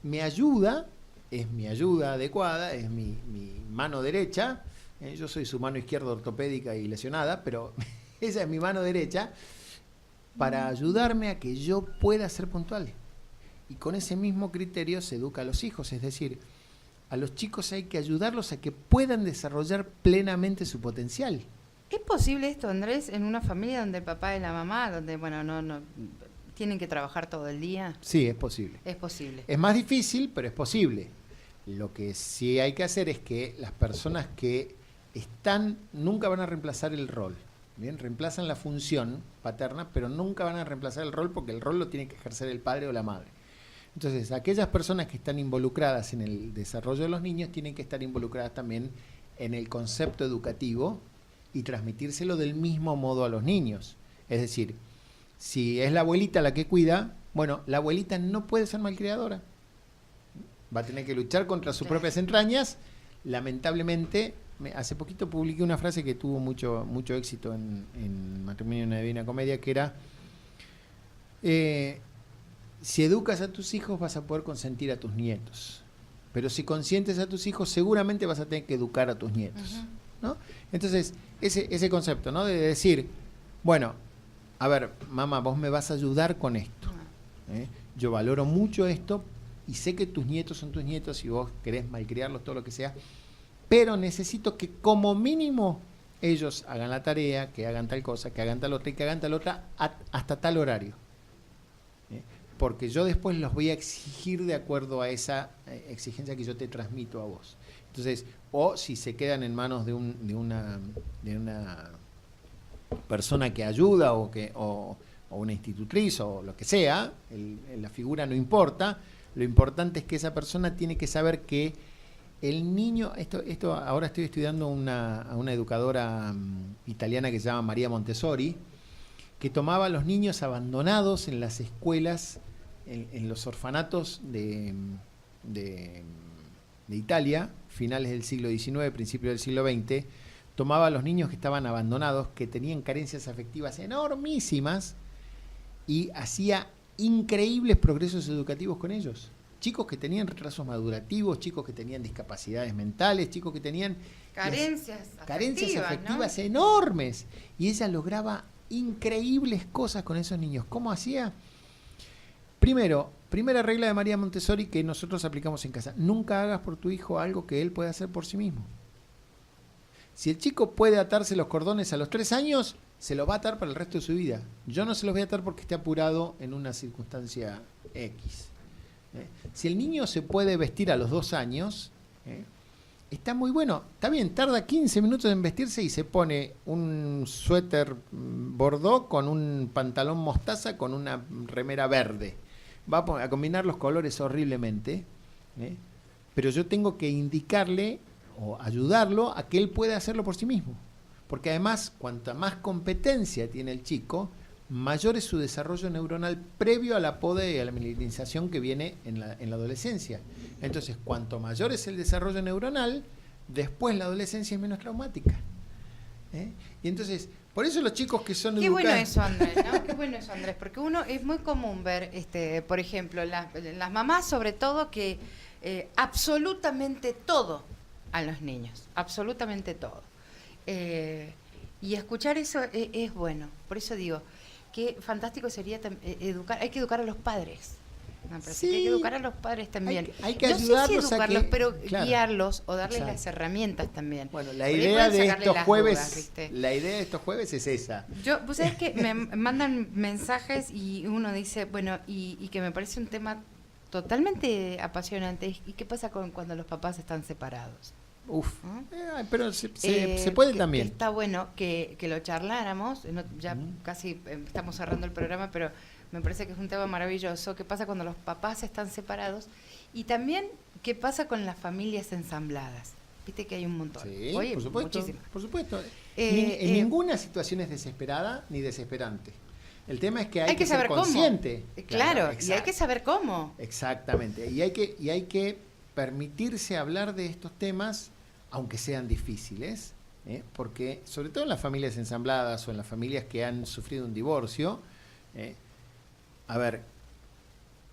Me ayuda, es mi ayuda adecuada, es mi mano derecha. Yo soy su mano izquierda ortopédica y lesionada, pero esa es mi mano derecha para ayudarme a que yo pueda ser puntual. Y con ese mismo criterio se educa a los hijos, es decir, a los chicos hay que ayudarlos a que puedan desarrollar plenamente su potencial. ¿Es posible esto, Andrés, en una familia donde el papá y la mamá, donde no tienen que trabajar todo el día? Sí, es posible. Es posible. Es más difícil, pero es posible. Lo que sí hay que hacer es que las personas que nunca van a reemplazar el rol. Bien, reemplazan la función paterna, pero nunca van a reemplazar el rol porque el rol lo tiene que ejercer el padre o la madre. Entonces, aquellas personas que están involucradas en el desarrollo de los niños tienen que estar involucradas también en el concepto educativo y transmitírselo del mismo modo a los niños. Es decir, si es la abuelita la que cuida, bueno, la abuelita no puede ser malcriadora. Va a tener que luchar contra sus propias entrañas. Lamentablemente, hace poquito publiqué una frase que tuvo mucho éxito en Matrimonio en una Divina Comedia, que era, si educas a tus hijos vas a poder consentir a tus nietos, pero si consientes a tus hijos seguramente vas a tener que educar a tus nietos, ¿no? Entonces, ese concepto, ¿no? De decir, bueno, a ver, mamá, vos me vas a ayudar con esto, ¿eh? Yo valoro mucho esto y sé que tus nietos son tus nietos y vos querés malcriarlos, todo lo que sea, pero necesito que como mínimo ellos hagan la tarea, que hagan tal cosa, que hagan tal otra y que hagan tal otra hasta tal horario. Porque yo después los voy a exigir de acuerdo a esa exigencia que yo te transmito a vos. Entonces, o si se quedan en manos de una persona que ayuda o una institutriz o lo que sea, la figura no importa, lo importante es que esa persona tiene que saber que el niño, esto ahora estoy estudiando a una educadora italiana que se llama María Montessori, que tomaba a los niños abandonados en las escuelas, en los orfanatos de Italia, finales del siglo XIX, principios del siglo XX, tomaba a los niños que estaban abandonados, que tenían carencias afectivas enormísimas, y hacía increíbles progresos educativos con ellos. Chicos que tenían retrasos madurativos, chicos que tenían discapacidades mentales, chicos que tenían carencias afectivas, ¿no? enormes. Y ella lograba increíbles cosas con esos niños. ¿Cómo hacía? Primera regla de María Montessori que nosotros aplicamos en casa: nunca hagas por tu hijo algo que él pueda hacer por sí mismo. Si el chico puede atarse los cordones a los 3 años, se los va a atar para el resto de su vida. Yo no se los voy a atar porque esté apurado en una circunstancia X. Si el niño se puede vestir a los 2 años, está muy bueno. Está bien, tarda 15 minutos en vestirse y se pone un suéter bordó con un pantalón mostaza con una remera verde. Va a combinar los colores horriblemente, pero yo tengo que indicarle o ayudarlo a que él pueda hacerlo por sí mismo. Porque además, cuanta más competencia tiene el chico, mayor es su desarrollo neuronal previo a la poda y a la militarización que viene en la adolescencia. Entonces, cuanto mayor es el desarrollo neuronal, después la adolescencia es menos traumática. Y entonces, por eso los chicos que son Qué educados... bueno eso, Andrés, ¿no? Qué bueno eso, Andrés, porque uno es muy común ver, por ejemplo, las mamás sobre todo que absolutamente todo a los niños, absolutamente todo. Y escuchar eso es bueno. Por eso digo, qué fantástico sería educar. Hay que educar a los padres. Me parece Sí, que hay que educar a los padres también. hay que no ayudarlos sé si educarlos, a que, pero claro, guiarlos o darles exacto, las herramientas también. Bueno, la Por ahí idea pueden de sacarle estos las jueves, dudas, ¿viste? la idea de estos jueves es esa. Vos sabés que me mandan mensajes y uno dice, bueno, y que me parece un tema totalmente apasionante. ¿Y qué pasa cuando los papás están separados? Uf, pero se Que puede también. que está bueno que lo charláramos, ya casi estamos cerrando el programa, pero me parece que es un tema maravilloso. ¿Qué pasa cuando los papás están separados? Y también, ¿qué pasa con las familias ensambladas? Viste que hay un montón. Sí, Oye, por supuesto. muchísimas. Por supuesto. En ninguna situación es desesperada ni desesperante. El tema es que hay que saber ser consciente. cómo. Claro, y hay exacto. que saber cómo. Exactamente. Y hay que permitirse hablar de estos temas, aunque sean difíciles, porque sobre todo en las familias ensambladas o en las familias que han sufrido un divorcio, a ver,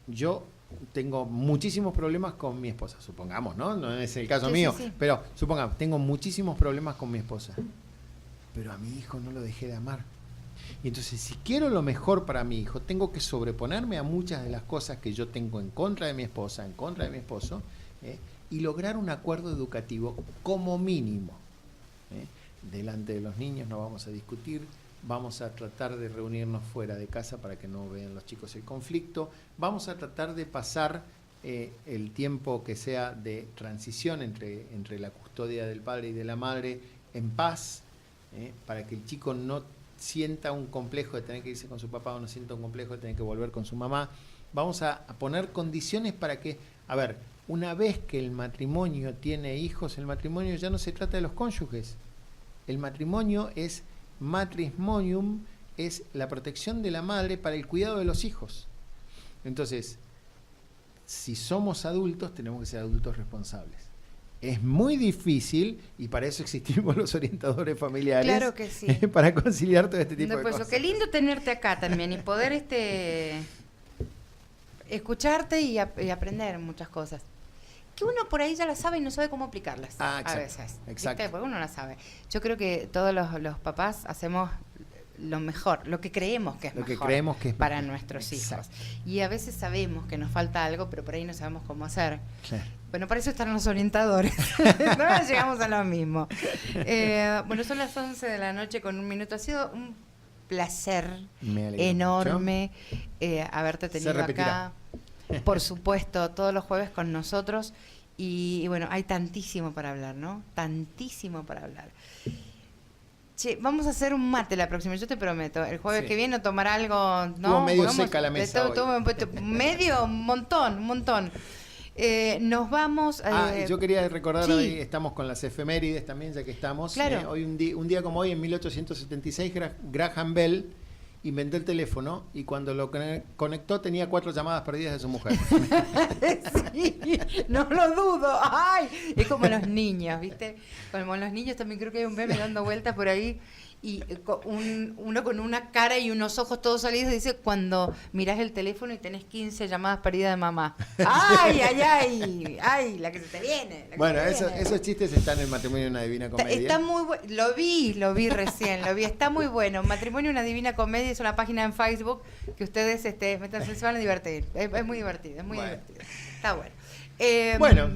yo tengo muchísimos problemas con mi esposa, supongamos, ¿no? No es el caso mío, sí. pero supongamos, tengo muchísimos problemas con mi esposa, pero a mi hijo no lo dejé de amar. Y entonces, si quiero lo mejor para mi hijo, tengo que sobreponerme a muchas de las cosas que yo tengo en contra de mi esposa, en contra de mi esposo, y lograr un acuerdo educativo como mínimo. Delante de los niños no vamos a discutir, vamos a tratar de reunirnos fuera de casa para que no vean los chicos el conflicto, vamos a tratar de pasar el tiempo que sea de transición entre la custodia del padre y de la madre en paz, para que el chico no sienta un complejo de tener que irse con su papá o no sienta un complejo de tener que volver con su mamá. Vamos a poner condiciones para que, a ver, una vez que el matrimonio tiene hijos, el matrimonio ya no se trata de los cónyuges. El matrimonio es matrimonium, es la protección de la madre para el cuidado de los hijos. Entonces, si somos adultos, tenemos que ser adultos responsables. es muy difícil, y para eso existimos los orientadores familiares. Claro que sí. Para conciliar todo este tipo de Pues, cosas. qué lindo tenerte acá también y poder escucharte y aprender muchas cosas. Que uno por ahí ya las sabe y no sabe cómo aplicarlas. Exacto, a veces. exacto. ¿Viste? Porque uno las sabe. Yo creo que todos los papás hacemos lo mejor, lo que creemos que es Lo que mejor creemos que es para mejor. nuestros Exacto. hijos. Y a veces sabemos que nos falta algo, pero por ahí no sabemos cómo hacer. Claro. Bueno, para eso están los orientadores. No llegamos a lo mismo. Bueno, son las 11 de la noche con 1 minuto. Ha sido un placer Me alegro enorme haberte tenido repetirá. acá. Por supuesto, todos los jueves con nosotros. Y bueno, hay tantísimo para hablar, ¿no? Tantísimo para hablar. Che, vamos a hacer un mate la próxima, yo te prometo. El jueves Sí. que viene tomar algo, ¿no? Estuvo medio Pongamos seca la de mesa todo, medio, un montón. Nos vamos... Yo quería recordar, sí. hoy estamos con las efemérides también, ya que estamos. Claro. Hoy un día como hoy, en 1876, Graham Bell inventó el teléfono y cuando lo conectó tenía 4 llamadas perdidas de su mujer. Sí, no lo dudo. Ay, es como los niños, ¿viste? Como los niños también creo que hay un meme dando vueltas por ahí y uno con una cara y unos ojos todos salidos dice cuando mirás el teléfono y tenés 15 llamadas perdidas de mamá. Ay, la que se te viene. Bueno, esos chistes están en Matrimonio de una Divina Comedia. Está muy bueno, lo vi recién, está muy bueno. Matrimonio una Divina Comedia es una página en Facebook que ustedes métanse, se van a divertir. Es muy divertido, es muy Bueno. divertido. Está bueno. Bueno.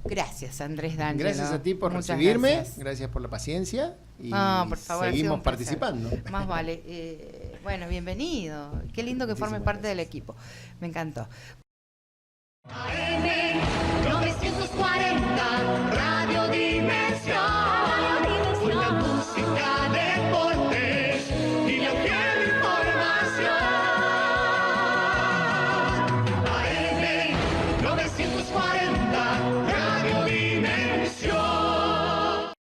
Gracias, Andrés D'Angelo. Gracias a ti por Muchas recibirme, gracias. gracias por la paciencia y Por favor, ha sido seguimos un placer. participando. Más vale. Bueno, bienvenido. Qué lindo que formes Muchísimas parte del gracias. equipo. Me encantó. AM